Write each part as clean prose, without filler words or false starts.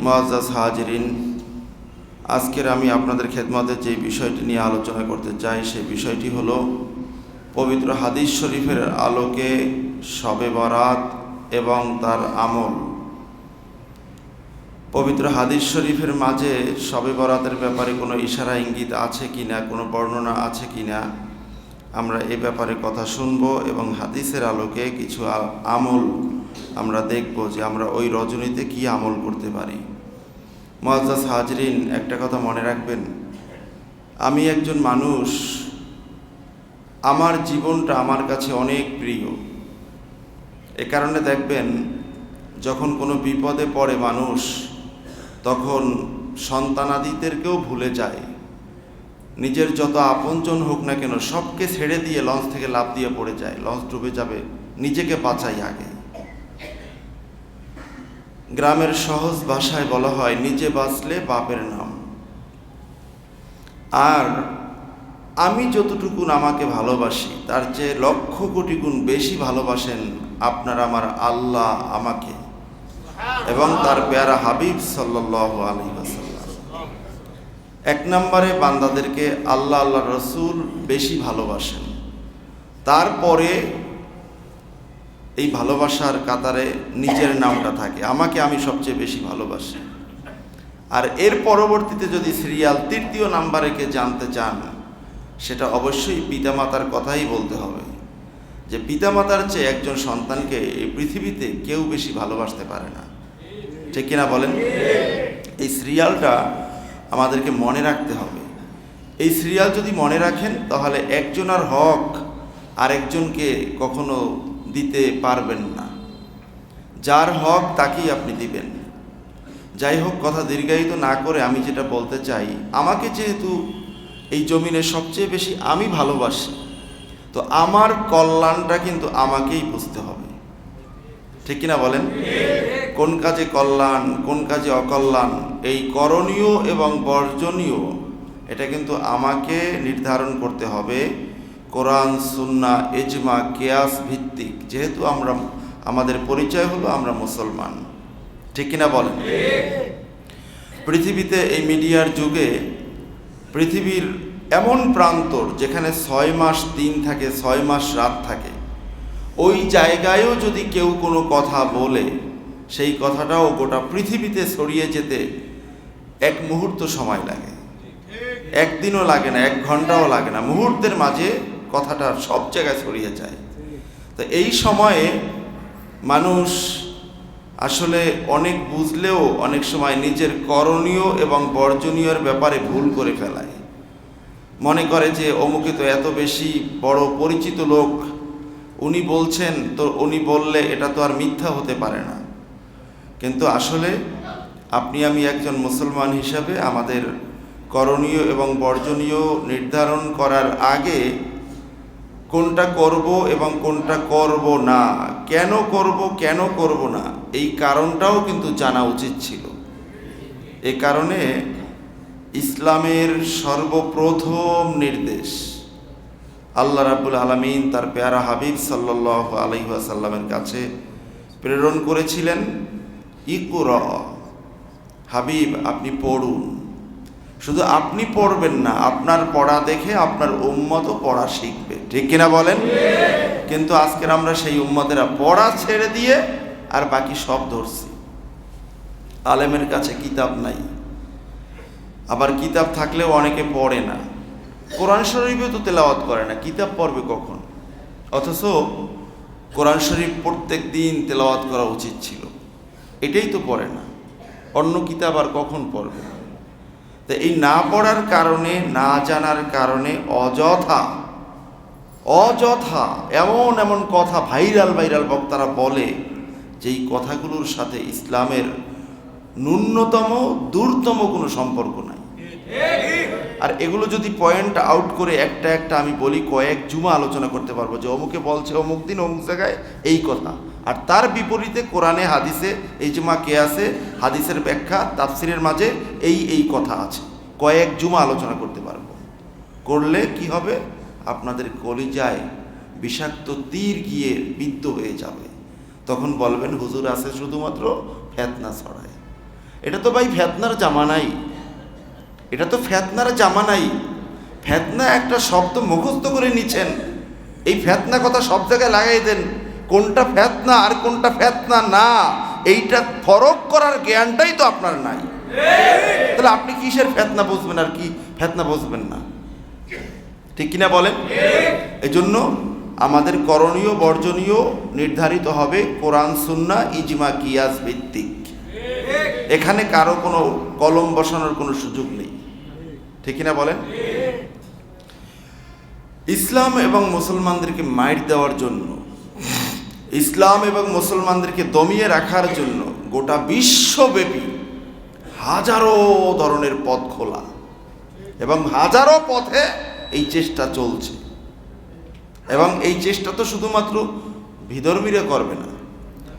মুআজ্জাজ হাজিরিন, আজকের আমি আপনাদের খেদমতে যে বিষয়টি নিয়ে আলোচনা করতে চাই সেই বিষয়টি হলো পবিত্র হাদিস শরীফের আলোকে শবে বরাত এবং তার আমল। পবিত্র হাদিস শরীফের মাঝে শবে বরাতের ব্যাপারে কোনো ইশারা ইঙ্গিত আছে কিনা, কোনো বর্ণনা আছে কিনা, আমরা এ ব্যাপারে কথা শুনব এবং হাদিসের আলোকে কিছু আমল আমরা দেখব যে আমরা ওই রজনীতে কি আমল করতে পারি। মুআজ্জাজ হাজিরিন, একটা কথা মনে রাখবেন, আমি একজন মানুষ, আমার জীবনটা আমার কাছে অনেক প্রিয়। এ কারণে দেখবেন যখন কোনো বিপদে পড়ে মানুষ, তখন সন্তানাদিদেরকেও ভুলে যায়। নিজের যত আপনজন হোক না কেন সবকে ছেড়ে দিয়ে লঞ্চ থেকে লাফ দিয়ে পড়ে যায়, লঞ্চ ডুবে যাবে, নিজেকে বাঁচাই আগে। গ্রামের সহজ ভাষায় বলা হয়, নিজে বাঁচলে বাপের নাম। আর আমি যতটুকুন আমাকে ভালোবাসি তার চেয়ে লক্ষ কোটি গুণ বেশি ভালোবাসেন আপনার আমার আল্লাহ আমাকে এবং তার প্যারা হাবিব সাল্লাল্লাহু আলাইহি ওয়াসাল্লাম। এক নম্বরে বান্দাদেরকে আল্লাহ আল্লাহ রসুল বেশি ভালোবাসেন, তারপরে এই ভালোবাসার কাতারে নিজের নামটা থাকে, আমাকে আমি সবচেয়ে বেশি ভালোবাসি। আর এর পরবর্তীতে যদি সিরিয়াল তৃতীয় নাম্বারে কে জানতে চান, সেটা অবশ্যই পিতামাতার কথাই বলতে হবে, যে পিতামাতার চেয়ে একজন সন্তানকে এই পৃথিবীতে কেউ বেশি ভালোবাসতে পারে না। ঠিক কিনা বলেন? এই সিরিয়ালটা আমাদেরকে মনে রাখতে হবে। এই সিরিয়াল যদি মনে রাখেন তাহলে একজনের হক আরেকজনকে কখনো দিতে পারবেন না। যার হক তাকেই আপনি দিবেন। যাই হোক, কথা দীর্ঘায়িত না করে আমি যেটা বলতে চাই, আমাকে যেহেতু এই জমিনে সবচেয়ে বেশি আমি ভালোবাসি, তো আমার কল্যাণটা কিন্তু আমাকেই বুঝতে হবে। ঠিক কিনা বলেন? কোন কাজে কল্যাণ, কোন কাজে অকল্যাণ, এই করণীয় এবং বর্জনীয় এটা কিন্তু আমাকে নির্ধারণ করতে হবে কোরআন, সুন্নাহ, ইজমা, কিয়াস ভিত্তিক। যেহেতু আমাদের পরিচয় হলো আমরা মুসলমান। ঠিক কিনা বলেন? পৃথিবীতে এই মিডিয়ার যুগে পৃথিবীর এমন প্রান্তর যেখানে 6 মাস দিন থাকে, 6 মাস রাত থাকে, ওই জায়গায়ও যদি কেউ কোনো কথা বলে, সেই কথাটাও গোটা পৃথিবীতে ছড়িয়ে যেতে এক মুহূর্ত সময় লাগে। একদিনও লাগে না, 1 ঘন্টাও লাগে না, মুহূর্তের মাঝে কথাটা সব জায়গায় ছড়িয়ে যায়। তো এই সময়ে মানুষ আসলে অনেক বুঝলেও অনেক সময় নিজের করণীয় এবং বর্জনীয়ের ব্যাপারে ভুল করে ফেলায়। মনে করে যে অমুকে তো এত বেশি বড় পরিচিত লোক, উনি বলছেন, তো উনি বললে এটা তো আর মিথ্যা হতে পারে না। কিন্তু আসলে আপনি আমি একজন মুসলমান হিসাবে আমাদের করণীয় এবং বর্জনীয় নির্ধারণ করার আগে কোনটা করব এবং কোনটা করব না, কেন করব কেন করব না, এই কারণটাও কিন্তু জানা উচিত ছিল। এ কারণে ইসলামের সর্বপ্রথম নির্দেশ আল্লাহ রাব্বুল আলামিন তার প্যারা হাবিব সাল্লাল্লাহু আলাইহি ওয়াসাল্লামের কাছে প্রেরণ করেছিলেন, ইকরা, হাবিব আপনি পড়ুন। শুধু আপনি পড়বেন না, আপনার পড়া দেখে আপনার উম্মতও পড়া শিখবে। ঠিক কিনা বলেন? কিন্তু আজকের আমরা সেই উম্মতেরা পড়া ছেড়ে দিয়ে আর বাকি সব ধরছি। আলেমের কাছে কিতাব নাই, আবার কিতাব থাকলেও অনেকে পড়ে না। কোরআন শরীফও তো তেলাওয়াত করে না, কিতাব পড়বে কখন? অথচ কোরআন শরীফ প্রত্যেক দিন তেলাওয়াত করা উচিত ছিল, এটাই তো পড়ে না। অন্য কিতাব আর কখন পড়বে? তো এই না পড়ার কারণে, না জানার কারণে অযথা এমন এমন কথা ভাইরাল বক্তারা বলে, যেই কথাগুলোর সাথে ইসলামের ন্যূনতম দূরতম কোনো সম্পর্ক নাই। আর এগুলো যদি পয়েন্ট আউট করে একটা একটা আমি বলি, কয়েক জুমা আলোচনা করতে পারবো যে অমুকে বলছে অমুক দিন অমুক জায়গায় এই কথা, আর তার বিপরীতে কোরআনে, হাদিসে, ইজমা, কিয়াসে, হাদিসের ব্যাখ্যা, তাফসিরের মাঝে এই কথা আছে। কয়েক জুমা আলোচনা করতে পারবো। করলে কি হবে? আপনাদের কলিজায় বিষাক্ত তীর গিয়ে বিদ্ধ হয়ে যাবে। তখন বলবেন হুজুর আছে শুধুমাত্র ফেতনা ছড়ায়। এটা তো ভাই ফেতনার জামানাই, এটা তো ফেতনার জামানাই। ফেতনা একটা শব্দ মুখস্থ করে নিচ্ছেন, এই ফেতনা কথা সব জায়গায় লাগাই দেন, কোনটা ফেতনা আর কোনটা ফেতনা না এইটা ফরক করার জ্ঞানটাই তো আপনার নাই। তাহলে আপনি কিসের ফেতনা বুঝবেন আর কি ফেতনা বুঝবেন না? ঠিক কিনা বলেন? এই জন্য আমাদের করণীয় বর্জনীয় নির্ধারিত হবে কোরআন সুন্নাহ ইজমা কিয়াস ভিত্তিক। এখানে কারো কোনো কলম বসানোর কোনো সুযোগ নেই। ঠিক কিনা বলেন? ইসলাম এবং মুসলমানদেরকে মাইর দেওয়ার জন্য, ইসলাম এবং মুসলমানদেরকে দমিয়ে রাখার জন্য গোটা বিশ্বব্যাপী হাজারো ধরনের পথ খোলা এবং হাজারো পথে এই চেষ্টা চলছে। এবং এই চেষ্টা তো শুধুমাত্র বিধর্মীরা করবে না,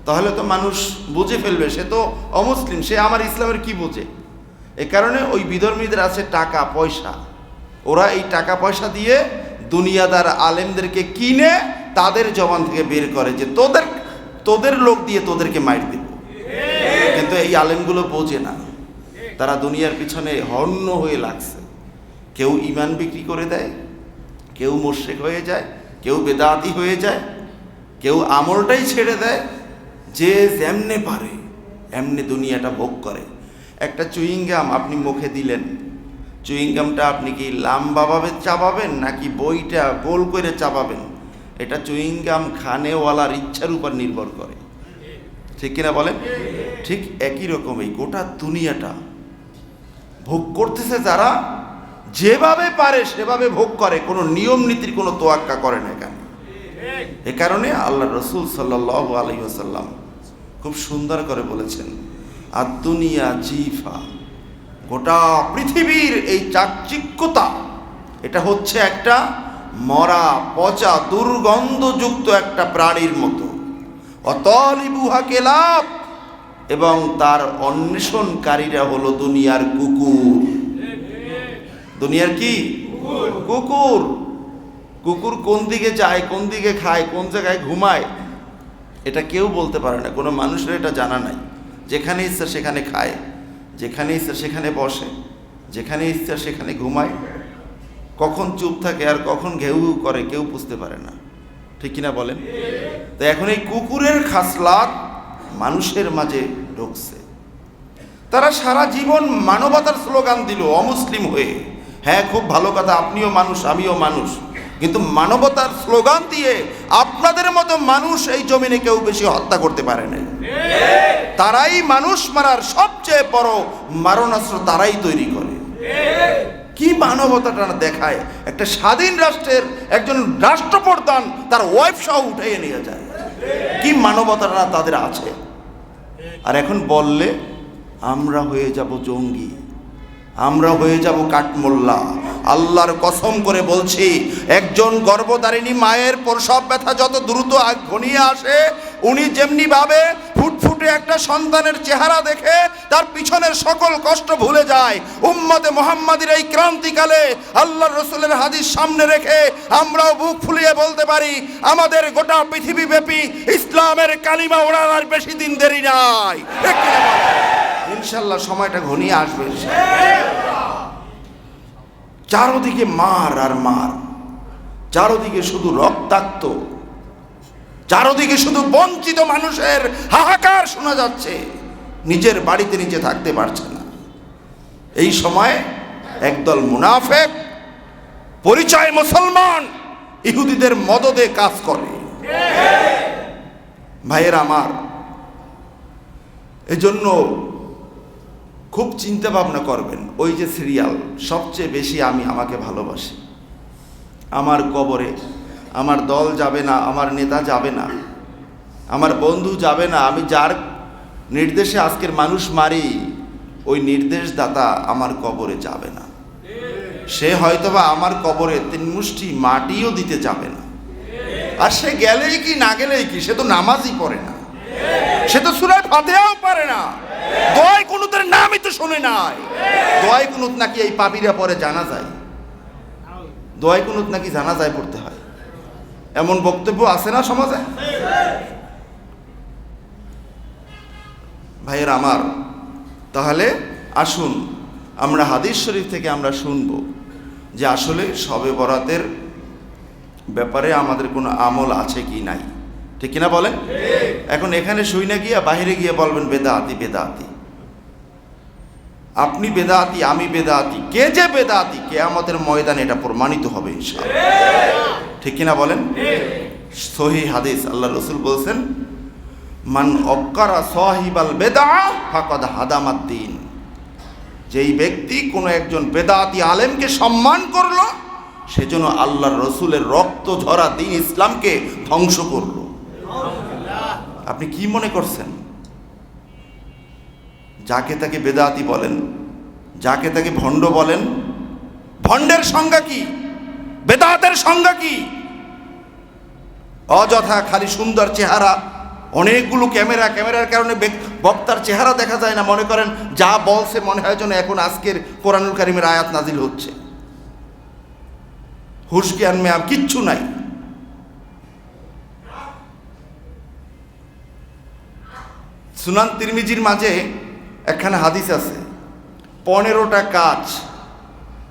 তাহলে তো মানুষ বুঝে ফেলবে সে তো অমুসলিম, সে আমার ইসলামের কি বোঝে। এ কারণে ওই বিধর্মীদের আছে টাকা পয়সা, ওরা এই টাকা পয়সা দিয়ে দুনিয়াদার আলেমদেরকে কিনে তাদের জবান থেকে বের করে যে তোদের লোক দিয়ে তোদেরকে মাইর দেব। কিন্তু এই আলেমগুলো বোঝে না, তারা দুনিয়ার পিছনে হন্য হয়ে লাগছে। কেউ ঈমান বিক্রি করে দেয়, কেউ মুশরিক হয়ে যায়, কেউ বেদাতি হয়ে যায়, কেউ আমলটাই ছেড়ে দেয়, যে যেমনে পারে এমনি দুনিয়াটা ভোগ করে। একটা চুইংগাম আপনি মুখে দিলেন, চুইংগামটা আপনি কি লাম্বাভাবে চাবাবেন নাকি বইটা গোল করে চাবাবেন, এটা চুইংগাম খানেওয়ালার ইচ্ছার উপর নির্ভর করে। ঠিক কিনা বলেন? ঠিক একই রকমই গোটা দুনিয়াটা ভোগ করতেছে যারা, যেভাবে পারে সেভাবে ভোগ করে, কোনো নিয়ম নীতির কোনো তোয়াক্কা করে না এখানে। এ কারণে আল্লাহ রসুল সাল্লাল্লাহু আলাইহি ওয়াসাল্লাম খুব সুন্দর করে বলেছেন, আদ-দুনিয়া জিফা, গোটা পৃথিবীর এই চাকচিক্যতা এটা হচ্ছে একটা মরা পচা দুর্গন্ধযুক্ত একটা প্রাণীর মতো। অতলিবুহা কেলাব, এবং তার অন্বেষণকারীরা হলো দুনিয়ার কুকুর। দুনিয়ার কি? কুকুর। কুকুর কোন দিকে যায়, কোন দিকে খায়, কোন জায়গায় ঘুমায়, এটা কেউ বলতে পারে না, কোনো মানুষের এটা জানা নাই। যেখানে ইচ্ছা সেখানে খায়, যেখানে ইচ্ছা সেখানে বসে, যেখানে ইচ্ছা সেখানে ঘুমায়, কখন চুপ থাকে আর কখন ঘেউ ঘেউ করে কেউ বুঝতে পারে না। ঠিক কিনা বলেন? তো এখন এই কুকুরের খাসলাত মানুষের মাঝে ঢুকছে। তারা সারা জীবন মানবতার স্লোগান দিল অমুসলিম হয়ে। হ্যাঁ, খুব ভালো কথা, আপনিও মানুষ আমিও মানুষ, কিন্তু মানবতার স্লোগান দিয়ে আপনাদের মতো মানুষ এই জমিনে কেউ বেশি হত্যা করতে পারে নাই। তারাই মানুষ মারার সবচেয়ে বড় মারণাস্ত্র তারাই তৈরি করে। কি মানবতাটা দেখায়! একটা স্বাধীন রাষ্ট্রের একজন রাষ্ট্রপ্রধান তার ওয়াইফ সহ উঠাইয়ে নিয়ে যায়, কি মানবতাটা তাদের আছে। আর এখন বললে আমরা হয়ে যাব জঙ্গি, আমরা হয়ে যাব কাঠমোল্লা। আল্লাহর কসম করে বলছি, একজন গর্ভধারিণী মায়ের প্রসব ব্যথা যত দ্রুত ঘনিয়ে আসে, উনি যেমনি ভাবে ফুটফুটে একটা সন্তানের চেহারা দেখে তার পিছনের সকল কষ্ট ভুলে যায়। উম্মতে মুহাম্মাদির এই ক্রান্তিকালে আল্লাহর রাসূলের হাদিস সামনে রেখে আমরাও বুক ফুলিয়ে বলতে পারি, আমাদের গোটা পৃথিবীব্যাপী ইসলামের কালিমা ওড়ার আর বেশি দিন দেরি নাই। ইনশাল্লাহ সময়টা ঘনিয়ে আসবে। চারদিকে মার আর মার, চারদিকে শুধু রক্তাক্ত, চারদিকে শুধু বঞ্চিত মানুষের হাহাকার শোনা যাচ্ছে, নিজের বাড়িতে নিজে থাকতে পারছে না। এই সময় একদল মুনাফেক, পরিচয় মুসলমান, ইহুদিদের মদদে কাজ করে। ভাইয়ের আমার, এজন্য খুব চিন্তা ভাবনা করবেন। ওই যে সিরিয়াল, সবচেয়ে বেশি আমি আমাকে ভালোবাসি, আমার কবরে আমার দল যাবে না, আমার নেতা যাবে না, আমার বন্ধু যাবে না, আমি যার নির্দেশে আজকের মানুষ মারি ওই নির্দেশদাতা আমার কবরে যাবে না। সে হয়তোবা আমার কবরে 3 মুষ্টি মাটিও দিতে যাবে না। আর সে গেলেই কি না গেলেই কি, সে তো নামাজই পড়ে না, সে তো সূরা ফাতিহাও পারে না, দোয়ায় কুনুতের নামই তো শুনে নাই। দোয়ায় কুনুত নাকি এই পাপীরা পরে জানা যায়, দোয়ায় কুনুত নাকি জানা যায় পড়তে হয়, এমন বক্তব্য আছে না সমাজে? ভাইয়ের আমার, তাহলে আসুন আমরা হাদিস শরীফ থেকে আমরা শুনব যে আসলে শবে বরাতের ব্যাপারে আমাদের কোনো আমল আছে কি নাই, ঠিক কিনা বলেন? এখন এখানে শুই না গিয়া বাইরে গিয়ে বলবেন বেদাতি বেদাতি, আপনি বেদাতি আমি বেদাতি, কে যে বেদাতি কিয়ামতের ময়দানে এটা প্রমাণিত হবে ইনশাআল্লাহ, ঠিক কিনা বলেন? সহিহ হাদিস, আল্লাহ রাসূল বলছেন মান অক্কারা সাহিবাল বেদআ ফাকাদ হাদামাদ্দিন, যেই ব্যক্তি কোনো একজন বেদাতি আলেমকে সম্মান করলো সেজন্য আল্লাহর রসুলের রক্ত ঝরা দ্বীন ইসলামকে ধ্বংস করলো। আপনি কি মনে করছেন? যাকে তাকে বেদাতি বলেন, যাকে তাকে ভণ্ড বলেন, ভণ্ডের সংজ্ঞা কি, বেদাতের সংজ্ঞা কি? অযথা খালি সুন্দর চেহারা, অনেকগুলো ক্যামেরার কারণে বক্তার চেহারা দেখা যায় না, মনে করেন যা বলছে মনে হয় যেন এখন আজকের কোরআনুল কারীমের আয়াত নাজিল হচ্ছে। হুশ জ্ঞান মেয়াম কিচ্ছু নাই। সুনান তিরমিজির মাঝে একখানে হাদিস আছে, 15টা কাজ,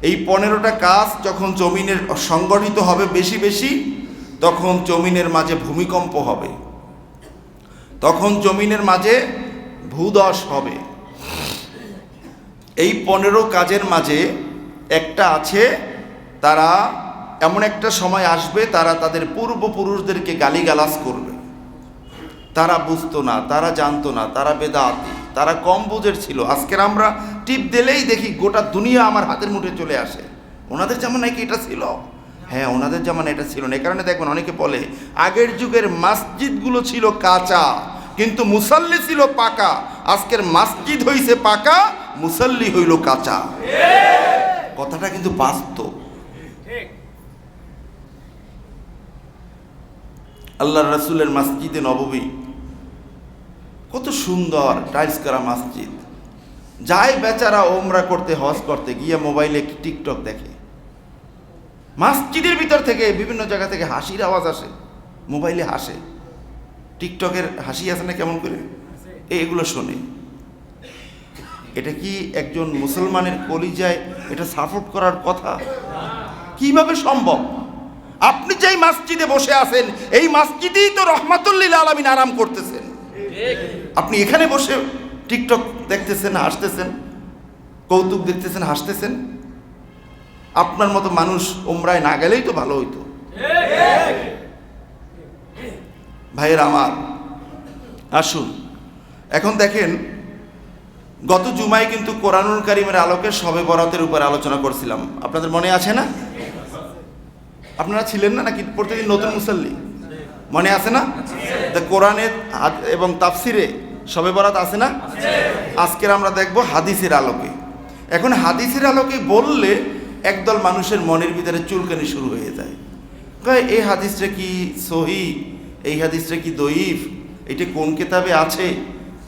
এই 15টা কাজ যখন জমিনের সংগঠিত হবে বেশি বেশি, তখন জমিনের মাঝে ভূমিকম্প হবে, তখন জমিনের মাঝে ভূধস হবে। এই 15 কাজের মাঝে একটা আছে, তারা এমন একটা সময় আসবে তারা তাদের পূর্বপুরুষদেরকে গালিগালাজ করবে। তারা বুঝতো না, তারা জানতো না, তারা বেদাতি, তারা কম বুঝের ছিল। আজকের আমরা টিপ দিলেই দেখি গোটা দুনিয়া আমার হাতের মুঠে চলে আসে। ওনাদের জামানায় কি এটা ছিল? হ্যাঁ, ওনাদের জামানায় এটা ছিল না। এই কারণে দেখবেন অনেকে বলে আগের যুগের মসজিদগুলো ছিল কাঁচা কিন্তু মুসাল্লি ছিল পাকা। আজকের মসজিদ হইছে পাকা, মুসাল্লি হইল কাঁচা। কথাটা কিন্তু বাস্তব। আল্লাহর রাসূলের মসজিদে নববী কত সুন্দর টাইলস করা মসজিদ, যায় বেচারা ওমরা করতে, হজ করতে গিয়ে মোবাইলে টিকটক দেখে। মসজিদের ভিতর থেকে বিভিন্ন জায়গা থেকে হাসির আওয়াজ আসে, মোবাইলে হাসে, টিকটকের হাসি আছে না কেমন করে, এগুলো শোনে। এটা কি একজন মুসলমানের কলিজায় এটা সাপোর্ট করার কথা? কিভাবে সম্ভব? আপনি যেই মসজিদে বসে আছেন এই মসজিদেই তো রহমাতুল লিল আলামিন আরাম করতেছেন, আপনি এখানে বসে টিকটক দেখতেছেন, হাসতেছেন, কৌতুক দেখতেছেন, হাসতেছেন। আপনার মতো মানুষ উমরায় না গেলেই তো ভালো হইতো। ভাইয়ের আমার, আসুন এখন দেখেন, গত জুমায় কিন্তু কোরআনুল কারীমের আলোকে শবে বরাতের উপর আলোচনা করছিলাম, আপনাদের মনে আছে না? আপনারা ছিলেন না নাকি প্রতিদিন নতুন মুসাল্লি? মনে আছে না? কোরআনে এবং তাফসিরে শবে বরাত আছে না? আজকের আমরা দেখব হাদিসের আলোকে। এখন হাদিসের আলোকে বললে একদল মানুষের মনের ভিতরে চুলকানি শুরু হয়ে যায়, কয় এই হাদিসটা কি সহি, এই হাদিসটা কি দঈফ, এটা কোন কিতাবে আছে,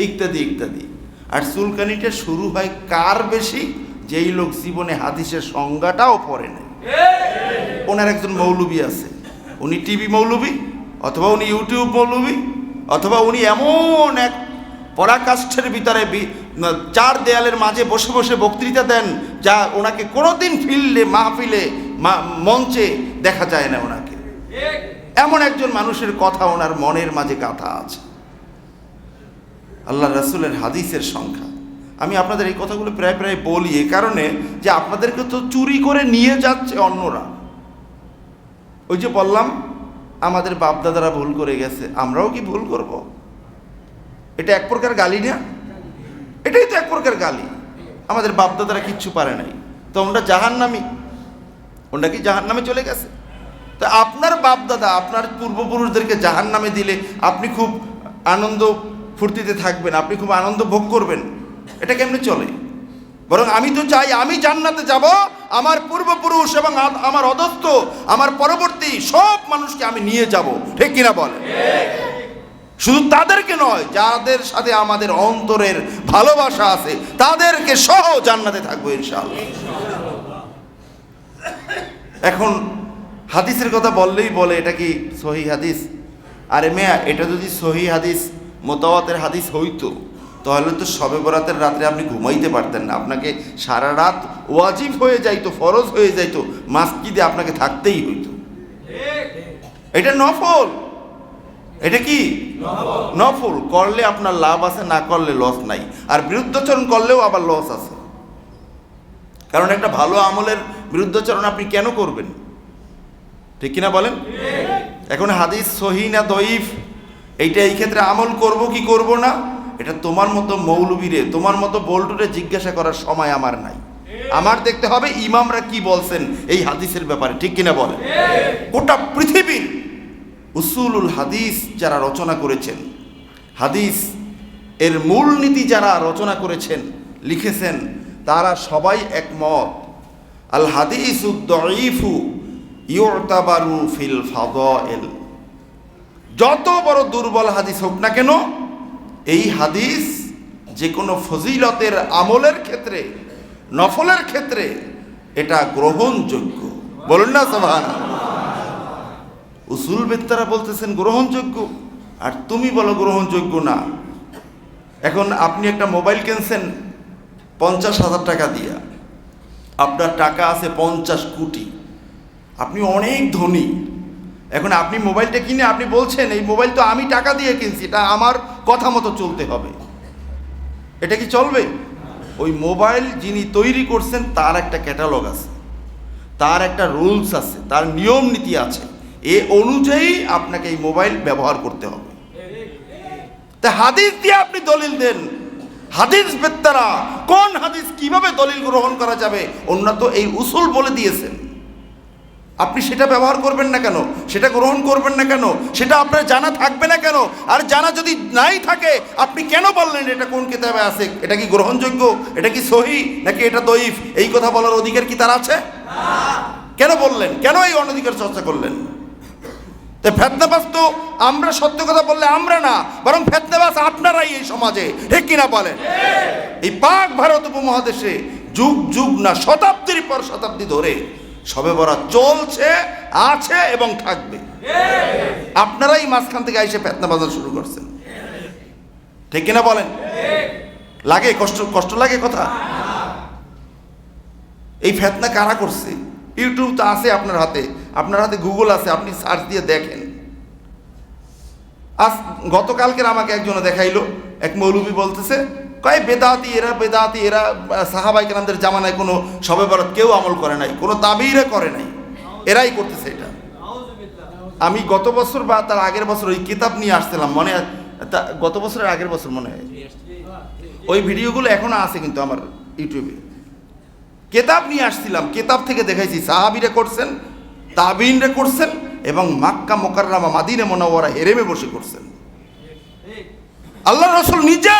ইত্যাদি ইত্যাদি। আর চুলকানিটা শুরু হয় কার বেশি? যেই লোক জীবনে হাদিসের সংজ্ঞাটাও পড়ে নাই। ওনার একজন মৌলবী আছে, উনি টিভি মৌলবী, অথবা উনি ইউটিউব মৌলবী, অথবা উনি এমন এক পরাকাষ্ঠের ভিতরে চার দেয়ালের মাঝে বসে বসে বক্তৃতা দেন যা ওনাকে কোনোদিন ফিল্ডে মাহফিলে মঞ্চে দেখা যায় না ওনাকে। এমন একজন মানুষের কথা ওনার মনের মাঝে গাঁথা আছে। আল্লাহ রাসূলের হাদিসের সংখ্যা, আমি আপনাদের এই কথাগুলো প্রায় প্রায় বলি এ কারণে যে আপনাদেরকে তো চুরি করে নিয়ে যাচ্ছে অন্যরা। ওই যে বললাম আমাদের বাপদাদারা ভুল করে গেছে, আমরাও কি ভুল করব? এটা এক প্রকার গালি না? এটাই তো এক প্রকার গালি। আমাদের বাপদাদারা কিচ্ছু পারে নাই, তো ওটা জাহান্নামী, ওটা কি জাহান্নামে চলে গেছে? তা আপনার বাপদাদা আপনার পূর্বপুরুষদেরকে জাহান্নামে দিলে আপনি খুব আনন্দ ফুর্তিতে থাকবেন, আপনি খুব আনন্দ ভোগ করবেন, এটা কেমনে চলে? বরং আমি তো চাই আমি জান্নাতে যাব, আমার পূর্বপুরুষ এবং আমার অধস্থ আমার পরবর্তী সব মানুষকে আমি নিয়ে যাব, ঠিক কিনা বলে? শুধু তাদেরকে নয়, যাদের সাথে আমাদের অন্তরের ভালোবাসা আছে তাদেরকে সহ জান্নাতে থাকবো ইনশাআল্লাহ। এখন হাদিসের কথা বললেই বলে এটা কি সহিহ হাদিস? আরে মেয়া, এটা যদি সহিহ হাদিস মুতাওয়াতির হাদিস হইতো তাহলে তো শবে বরাতের রাত্রে আপনি ঘুমাইতে পারতেন না, আপনাকে সারা রাত ওয়াজিব হয়ে যাইতো, ফরজ হয়ে যাইতো, মসজিদে আপনাকে থাকতেই হইতো। এটা নফল, এটা কি নফল। করলে আপনার লাভ আছে, না করলে লস নাই। আর বিরুদ্ধাচরণ করলেও আবার লস আছে, কারণ একটা ভালো আমলের বিরুদ্ধাচরণ আপনি কেন করবেন? ঠিক কিনা বলেন? এখন হাদিস সহিহ না দঈফ, এইটা এই ক্ষেত্রে আমল করব কি করব না, এটা তোমার মতো মৌলবীরে, তোমার মতো বল্টুরে জিজ্ঞাসা করার সময় আমার নাই। আমার দেখতে হবে ইমামরা কি বলছেন এই হাদিসের ব্যাপারে। ঠিক কিনা বলেন? গোটা পৃথিবীর উসুলুল হাদিস যারা রচনা করেছেন, হাদিস এর মূলনীতি যারা রচনা করেছেন, লিখেছেন, তারা সবাই একমত, আল হাদিসুদ দঈফু ইউতাবারু ফিল ফাদাইল। যত বড় দুর্বল হাদিস হোক না কেন, এই হাদিস যে কোনো ফজিলতের আমলের ক্ষেত্রে, নফলের ক্ষেত্রে এটা গ্রহণযোগ্য। বলুন না সুবহানাল্লাহ। উসুল বেত্তারা বলতেছেন গ্রহণযোগ্য, আর তুমি বলো গ্রহণযোগ্য না। এখন আপনি একটা মোবাইল কিনছেন 50,000 টাকা দিয়া, আপনার টাকা আছে 50 কোটি, আপনি অনেক ধনী। এখন আপনি মোবাইলটা কিনে আপনি বলছেন এই মোবাইল তো আমি টাকা দিয়ে কিনছি, এটা আমার কথা মতো চলতে হবে। এটা কি চলবে? ওই মোবাইল যিনি তৈরি করছেন তার একটা ক্যাটালগ আছে, তার একটা রুলস আছে, তার নিয়ম নীতি আছে, এ অনুযায়ী আপনাকে এই মোবাইল ব্যবহার করতে হবে। তা হাদিস দিয়ে আপনি দলিল দেন, হাদিস বেত্তারা কোন হাদিস কিভাবে দলিল গ্রহণ করা যাবে ওনারা তো এই উসুল বলে দিয়েছেন। আপনি সেটা ব্যবহার করবেন না কেন? সেটা গ্রহণ করবেন না কেন? সেটা আপনার জানা থাকবে না কেন? আর জানা যদি নাই থাকে আপনি কেন বললেন এটা কোন কিতাবে আছে? এটা কি গ্রহণযোগ্য? এটা কি সহিহ নাকি এটা দঈফ? এই কথা বলার অধিকার কি তার আছে? কেন বললেন? কেন এই অনধিকার চর্চা করলেন? তো ফেতনাবাজ তো আমরা সত্য কথা বললে আমরা না, বরং ফেতনাবাজ আপনারাই এই সমাজে। ঠিক কিনা বলেন? এই পাক ভারত উপমহাদেশে যুগ যুগ না শতাব্দীর পর শতাব্দী ধরে শবে বরাত চলছে, আছে এবং থাকবে। আপনারাই মাঝখান থেকে এসে ফেতনা বাজার শুরু করছেন। ঠিক কিনা বলেন? লাগে কষ্ট লাগে কথা? এই ফেতনা কারা করছে? ইউটিউব তো আছে আপনার হাতে গুগল আছে, আপনি সার্চ দিয়ে দেখেন। আজ গতকালকের আমাকে একজনে দেখাইলো, এক মৌলবী বলতেছে কয় বেদাতি এরা সাহাবায়ে কেরামদের জামানায় কোনো শবে বরাত কেউ আমল করে নাই, কোনো তাবিঈরা করে নাই, এরাই করতেছে এটা। আমি গত বছর বা তার আগের বছর ওই কিতাব নিয়ে আসছিলাম, মনে গত বছরের আগের বছর মনে হয়, ওই ভিডিওগুলো এখনো আছে কিন্তু আমার ইউটিউবে। কিতাব নিয়ে আসছিলাম, কিতাব থেকে দেখাইছি সাহাবীরা করছেন, তাবিঈনরা করছেন, এবং মক্কা মুকাররমা মদিনা মুনাওয়ারা হেরেমে বসে করছেন। আল্লাহর রাসূল নিজে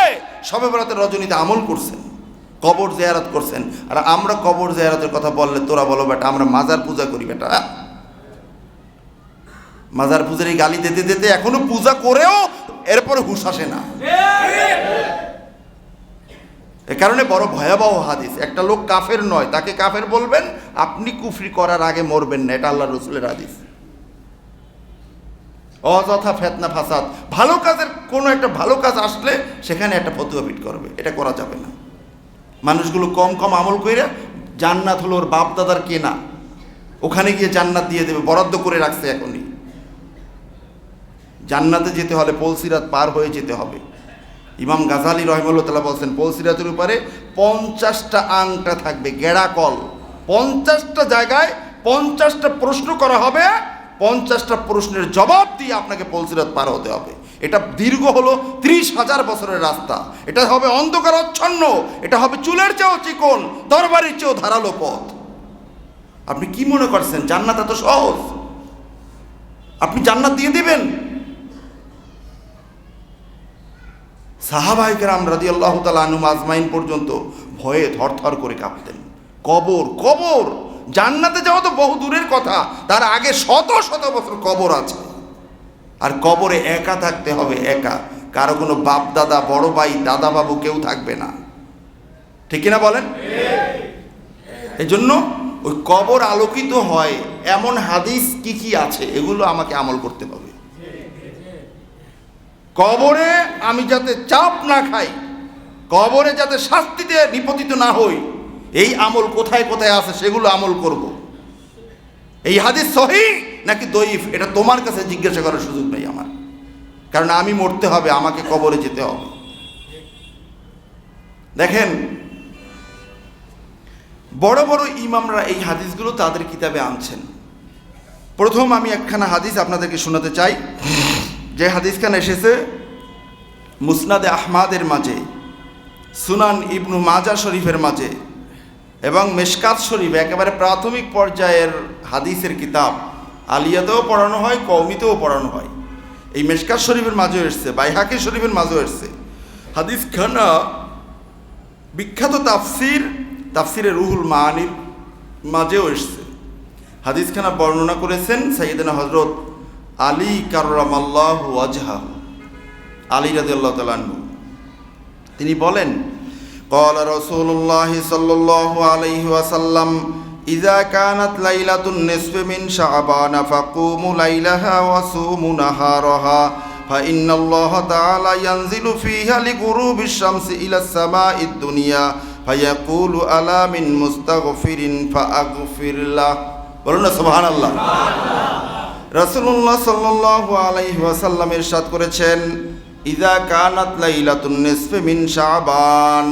শবে বরাতের রজনীতে আমল করছেন, কবর জিয়ারত করছেন। আর আমরা কবর জিয়ারতের কথা বললে তোরা বলো বেটা আমরা মাজার পূজা করি। বেটা মাজার পূজার এই গালি দিতে দিতে এখনো পূজা করেও এরপরে হুঁশ আসে না। এ কারণে বড় ভয়াবহ হাদিস। একটা লোক কাফের নয়, তাকে কাফের বলবেন, আপনি কুফরি করার আগে মরবেন না, এটা আল্লাহর রাসূলের হাদিস। অযথা ফেতনা ফাসাদ, ভালো কাজের কোনো একটা ভালো কাজ আসলে সেখানে একটা ফতোয়া ফিট করবে, এটা করা যাবে না। মানুষগুলো কম কম আমল করে জান্নাত হলো ওর বাপ দাদার কেনা, ওখানে গিয়ে জান্নাত দিয়ে দেবে, বরাদ্দ করে রাখছে। এখনই জান্নাতে যেতে হলে পলসিরাত পার হয়ে যেতে হবে। ইমাম গাজালি রাহিমাহুল্লাহ তাআলা বলছেন পলসিরাতের উপরে 50টা আংটা থাকবে, গেড়াকল। 50টা জায়গায় 50টা প্রশ্ন করা হবে, 50টা প্রশ্নের জবাব দিয়ে আপনাকে পলসিরাত পার হতে হবে। এটা দীর্ঘ হলো 30,000 বছরের রাস্তা। এটা হবে অন্ধকার আচ্ছন্ন, এটা হবে চুলের চেয়েও চিকন, তরবারির চেয়েও ধারালো পথ। আপনি কি মনে করছেন জান্নাত এত সহজ? আপনি জান্নাত দিয়ে দিবেন? সাহাবায়ে কেরাম রাদিয়াল্লাহু তাআলা আনহুম আজমাইন পর্যন্ত ভয়ে থরথর করে কাঁপতেন। কবর, জান্নাতে যাওয়া তো বহু দূরের কথা, তার আগে শত শত বছর কবর আছে। আর কবরে একা থাকতে হবে, একা, কারো কোনো বাপ দাদা, বড় ভাই, দাদা বাবু কেউ থাকবে না। ঠিক কিনা বলেন? এই জন্য ওই কবর আলোকিত হয় এমন হাদিস কি কি আছে এগুলো আমাকে আমল করতে হবে। কবরে আমি যাতে চাপ না খাই, কবরে যাতে শাস্তিতে নিপতিত না হই, এই আমল কোথায় কোথায় আছে সেগুলো আমল করব। এই হাদিস সহিহ নাকি দঈফ এটা তোমার কাছে জিজ্ঞাসা করার সুযোগ নেই আমার, কারণ আমি মরতে হবে, আমাকে কবরে যেতে হবে। দেখেন, বড় বড় ইমামরা এই হাদিসগুলো তাদের কিতাবে আনছেন। প্রথম আমি একখানা হাদিস আপনাদেরকে শোনাতে চাই, যে হাদিসখানা এসেছে মুসনাদে আহমাদের মাঝে, সুনান ইবনু মাজা শরীফের মাঝে এবং মেশকাত শরীফ, একেবারে প্রাথমিক পর্যায়ের হাদিসের কিতাব। আলিয়াতেও পড়ানো হয়, কওমিতেও পড়ানো হয়। এই মেশকাত শরীফের মাঝেও এসছে, বাইহাকি শরীফের মাঝেও এসছে। হাদিসখানা বিখ্যাত তাফসিরে রুহুল মাআনির মাঝেও এসছে। হাদিসখানা বর্ণনা করেছেন সাইয়েদনা হযরত আলী কাররামাল্লাহু ওয়াজহাহু, আলী রাদিয়াল্লাহু তাআলা আনহু। তিনি বলেন, ক্বালা রাসূলুল্লাহি সাল্লাল্লাহু আলাইহি ওয়াসাল্লাম, ইযা কানাত লাইলাতুন নিসফি মিন শাবান ফাকুমু লাইলাহা ওয়া সুমু নাহারাহা ফাইন্নাল্লাহা তাআলা ইয়ানজিলু ফিহা লিগুরুবিশ শামসি ইলাস সামাঈদ দুনিয়া ফায়াকুলু আলা মিন মুস্তাগফিরিন ফাআগফির লাহ। বলুন না সুবহানাল্লাহ। রাসূলুল্লাহ সাল্লাল্লাহু আলাইহি ওয়াসাল্লাম ইরশাদ করেছেন, ইযা কানাত লাইলাতুন নিসফি মিন শাবান,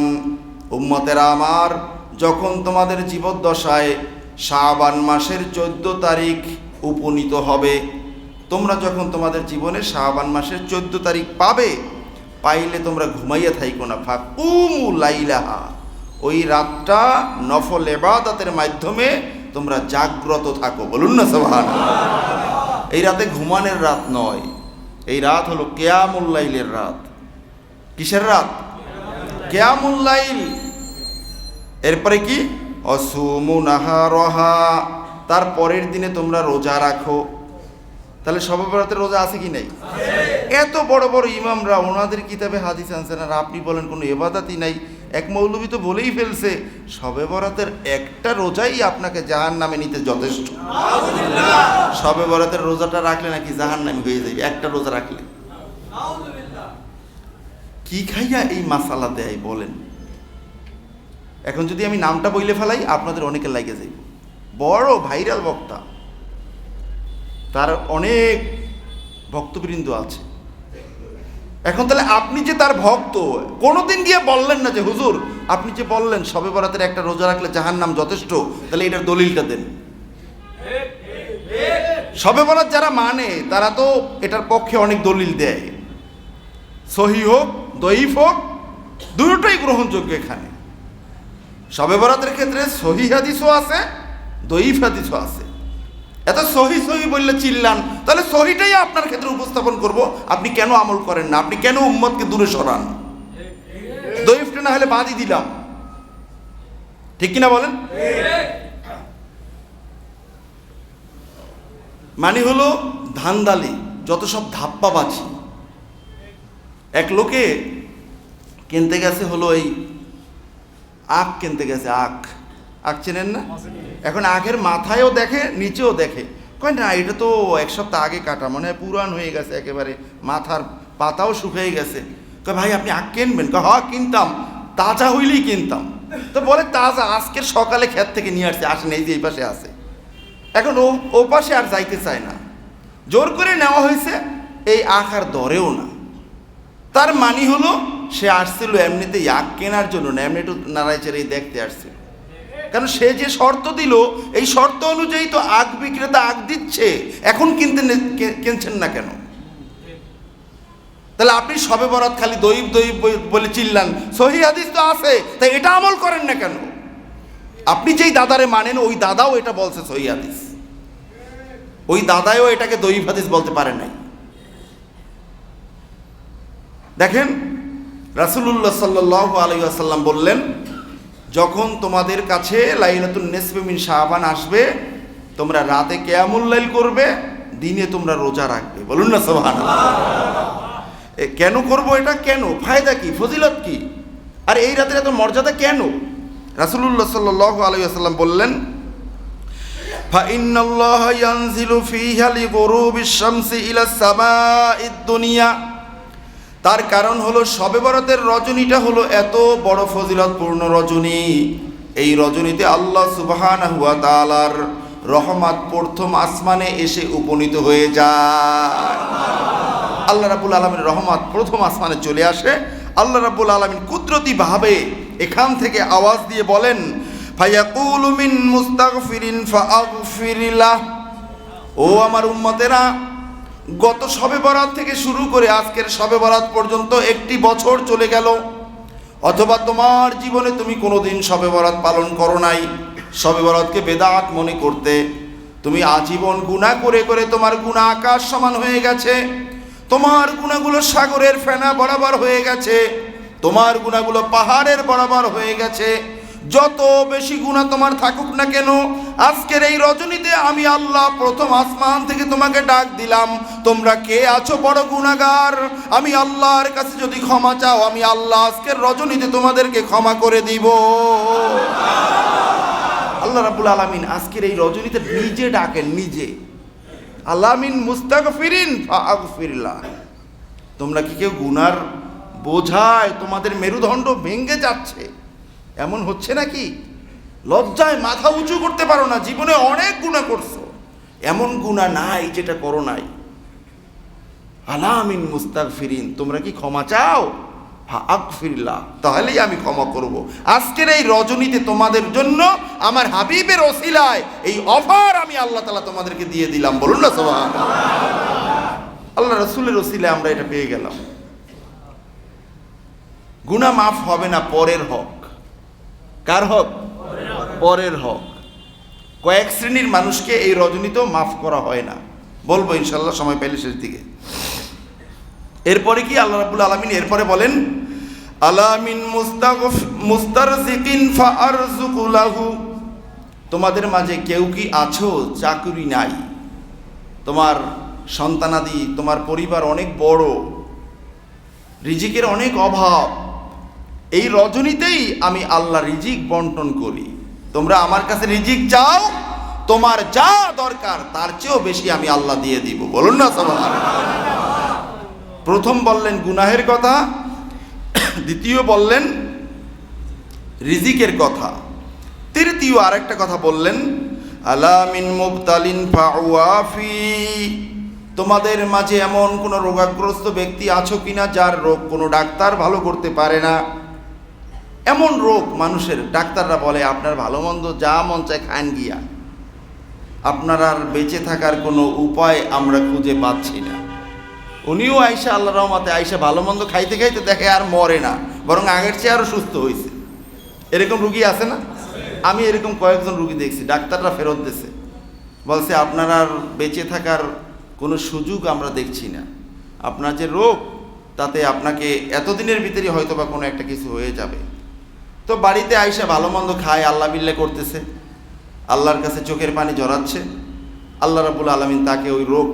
উম্মতেরা আমার, যখন তোমাদের জীবদ্দশায় শাবান মাসের 14 তারিখ উপনীত হবে, তোমরা যখন তোমাদের জীবনে শাবান মাসের 14 তারিখ পাইলে তোমরা ঘুমাইয়া থাইকো না, ফাকুমু লাইলাহা, ওই রাতটা নফল ইবাদতের মাধ্যমে তোমরা জাগ্রত থাকো। বলুন না সুবহানাল্লাহ। এই রাতে ঘুমানোর রাত নয়, এই রাত হলো কিয়ামুল লাইলের রাত। কিসের রাত? কিয়ামুল লাইল। এরপরে কি? অসুমু নাহারহা, তার পরের দিনে তোমরা রোজা রাখো। তাহলে শবে বরাতের রোজা আছে কি নাই? এত বড় বড় ইমামরা ওনাদের কিতাবে হাদিস আনছেন, আর আপনি বলেন কোনো ইবাদতই নাই। এক মৌলবী তো বলেই ফেলছে, শবে বরাতের একটা রোজাই আপনাকে জাহান্নামে নিতে যথেষ্ট। শবে বরাতের রোজাটা রাখলে নাকি জাহান্নামী হয়ে যাবে একটা রোজা রাখলে। কি খাইয়া এই মাসালা দেয় বলেন? এখন যদি আমি নামটা বইলে ফেলাই আপনাদের অনেকে লাগে যাইব। বড় ভাইরাল বক্তা, তার অনেক ভক্তবৃন্দ আছে। এখন তাহলে আপনি যে তার ভক্ত, কোনোদিন গিয়ে বললেন না যে হুজুর আপনি যে বললেন শবে বরাতের একটা রোজা রাখলে জাহান্নাম যথেষ্ট, তাহলে এটার দলিলটা দেন। শবে বরাত যারা মানে তারা তো এটার পক্ষে অনেক দলিল দেয়, সহিহ হোক দঈফ হোক, দুটোই গ্রহণযোগ্য। এখানে শবে বরাতের ক্ষেত্রে সহিহ হাদিসও আছে, দঈফ হাদিসও আছে। এত সহি বললে চিল্লান, তাহলে সহিটাই আপনার ক্ষেত্রে উপস্থাপন করব। আপনি কেন আমল করেন না? আপনি কেন উম্মতকে দূরে সরান? দঈফটা না হলে বাদই দিলাম, ঠিক কিনা বলেন? মানে হলো ধান্দালি, যত সব ধাপ্পাবাজি। এক লোকে কিনতে গেছে হলো এই আখ কিনতে গেছে, আখ চেনেন না? এখন আখের মাথায়ও দেখে নিচেও দেখে, কয় না এটা তো এক সপ্তাহ আগে কাটা, মনে হয় পুরান হয়ে গেছে, একেবারে মাথার পাতাও শুকিয়ে গেছে। কয় ভাই আপনি আখ কিনবেন? কয় হ্যাঁ কিনতাম, তাজা হইলেই কিনতাম। তো বলে তাজা, আজকের সকালে ক্ষেত থেকে নিয়ে আসছে, আসেন এই যে এই পাশে আছে। এখন ও পাশে আর যাইতে চায় না, জোর করে নেওয়া হয়েছে, এই আখ আর দরেও না। তার মানে হলো সে আসছিল এমনিতেই আখ কেনার জন্য না, এমনি একটু নাড়াই চেড়াই দেখতে আসছিল। কারণ সে যে শর্ত দিল, এই শর্ত অনুযায়ী তো আখ বিক্রেতা আখ দিচ্ছে, এখন কিনছেন না কেন? তাহলে আপনি শবে বরাত খালি দঈফ বলে চিল্লান, সহিহ হাদিস তো আছে, তাই এটা আমল করেন না কেন? আপনি যেই দাদারে মানেন ওই দাদাও এটা বলছে সহিহ হাদিস, ওই দাদাও এটাকে দঈফ হাদিস বলতে পারে নাই। দেখেন রাসূলুল্লাহ সাল্লাল্লাহু আলাইহি ওয়াসাল্লাম বললেন, যখন তোমাদের কাছে লাইলাতুন নিসফি মিন শাবান আসবে, তোমরা রাতে কিয়ামুল লাইল করবে, দিনে তোমরা রোজা রাখবে। বলুন না সুবহানাল্লাহ। কেন করব এটা? কেন? ফায়দা কি? ফজিলত কি? আর এই রাতের এত মর্যাদা কেন? রাসূলুল্লাহ সাল্লাল্লাহু আলাইহি ওয়াসাল্লাম বললেন, ফাইন্নাল্লাহা ইয়ানজিলু ফীহা লিগুরুবিশ শামসি ইলাস সামাঈদ দুনিয়া, তার কারণ হলো শবে বরাতের রজনীটা হলো এত বড় ফজিলতপূর্ণ রজনী। এই রজনীতে আল্লাহ সুবহানাহু ওয়া তাআলার রহমত প্রথম আসমানে এসে উপনীত হয়ে যায়। আল্লাহ রাব্বুল আলামিনের রহমত প্রথম আসমানে চলে আসে। আল্লাহ রাব্বুল আলামিন কুদরতি ভাবে এখান থেকে আওয়াজ দিয়ে বলেন, ফায়াকুলু মিন মুস্তাগফিরিন ফাআগফিরিলাহ। ও আমার উম্মতেরা, গত শবে বরাত থেকে শুরু করে আজকের শবে বরাত পর্যন্ত একটি বছর চলে গেল, অথবা তোমার জীবনে তুমি কোনোদিন শবে বরাত পালন করো নাই, শবে বরাতকে বেদাত মনে করতে তুমি আজীবন গুনাহ করে করে তোমার গুনাহ আকাশ সমান হয়ে গেছে, তোমার গুনাহগুলো সাগরের ফেনা বরাবর হয়ে গেছে, তোমার গুনাহগুলো পাহাড়ের বরাবর হয়ে গেছে। যত বেশি গুনাহ তোমার থাকুক না কেন, আজকের এই রজনীতে আমি আল্লাহ প্রথম আসমান থেকে তোমাকে ডাক দিলাম, তোমরা কে আছো বড় গুনাহগার? আমি আল্লাহর কাছে যদি ক্ষমা চাও, আমি আল্লাহ আজকের রজনীতে তোমাদেরকে ক্ষমা করে দিব। আল্লাহ রাব্বুল আলামিন আজকের এই রজনীতে নিজে ডাকেন, নিজে। আল্লাহ মিন মুস্তাগফিরিন ফাআগফিরিল্লাহ। তোমরা কি কেউ গুনার বোঝায় তোমাদের মেরুদণ্ড ভেঙে যাচ্ছে? এমন হচ্ছে নাকি? লজ্জায় মাথা উঁচু করতে পারো না, জীবনে অনেক গুনাহ করছো, এমন গুনাহ নাই যেটা করো নাই। আল্লাহ মিন মুস্তাগফিরিন, তোমরা কি ক্ষমা চাও? ফাআগফিরিল্লাহ, তাহলেই আমি ক্ষমা করব। আজকের এই রজনীতে তোমাদের জন্য আমার হাবিবের ওসিলায় এই অফার আমি আল্লাহ তাআলা তোমাদেরকে দিয়ে দিলাম। বলুন না সুবহানাল্লাহ। আল্লাহ রাসূলের ওসিলায় আমরা এটা পেয়ে গেলাম। গুনাহ মাফ হবে না, পরের হক। কার হক? পরের হক। কয়েক শ্রেণীর মানুষকে এই রজনীতেও মাফ করা হয় না, বলবো ইনশাল্লাহ সময় পেলে শেষ দিকে। এরপরে কি আল্লাহ রাব্বুল আলামিন এরপরে বলেন, আলা মিন মুস্তারজিকিন ফাআরযুকু লাহু। তোমাদের মাঝে কেউ কি আছো চাকরি নাই, তোমার সন্তানাদি, তোমার পরিবার অনেক বড়, রিজিকের অনেক অভাব, এই রজনীতেই আমি আল্লাহ রিজিক বন্টন করি। তোমরা আমার কাছে রিজিক চাও, তোমার যা দরকার তার চেয়েও বেশি আমি আল্লাহ দিয়ে দিব। বলুন না সুবহানাল্লাহ। প্রথম বললেন গুনাহের কথা, দ্বিতীয় বললেন রিজিকের কথা, তৃতীয় আরেকটা কথা বললেন, আলা মিন মুবতালিন ফাওয়াফি। তোমাদের মাঝে এমন কোনো রোগাগ্রস্ত ব্যক্তি আছো কিনা যার রোগ কোনো ডাক্তার ভালো করতে পারে না? এমন রোগ মানুষের, ডাক্তাররা বলে আপনার ভালো মন্দ যা মন চায় খান গিয়া, আপনার আর বেঁচে থাকার কোনো উপায় আমরা খুঁজে পাচ্ছি না। উনিও আইসা আল্লাহ রহমতে আইসা ভালো মন্দ খাইতে খাইতে দেখে আর মরে না, বরং আগের চেয়ে আরও সুস্থ হয়েছে। এরকম রুগী আছে না? আমি এরকম কয়েকজন রুগী দেখছি, ডাক্তাররা ফেরত দিয়েছে, বলছে আপনার আর বেঁচে থাকার কোনো সুযোগ আমরা দেখছি না, আপনার যে রোগ তাতে আপনাকে এতদিনের ভিতরে হয়তো বা কোনো একটা কিছু হয়ে যাবে। তো বাড়িতে আইসা ভালো মন্দ খায়, আল্লাহ বিল্লাহ করতেছে, আল্লাহর কাছে চোখের পানি জড়াচ্ছে, আল্লাহ রাব্বুল আলামিন তাকে ওই রোগ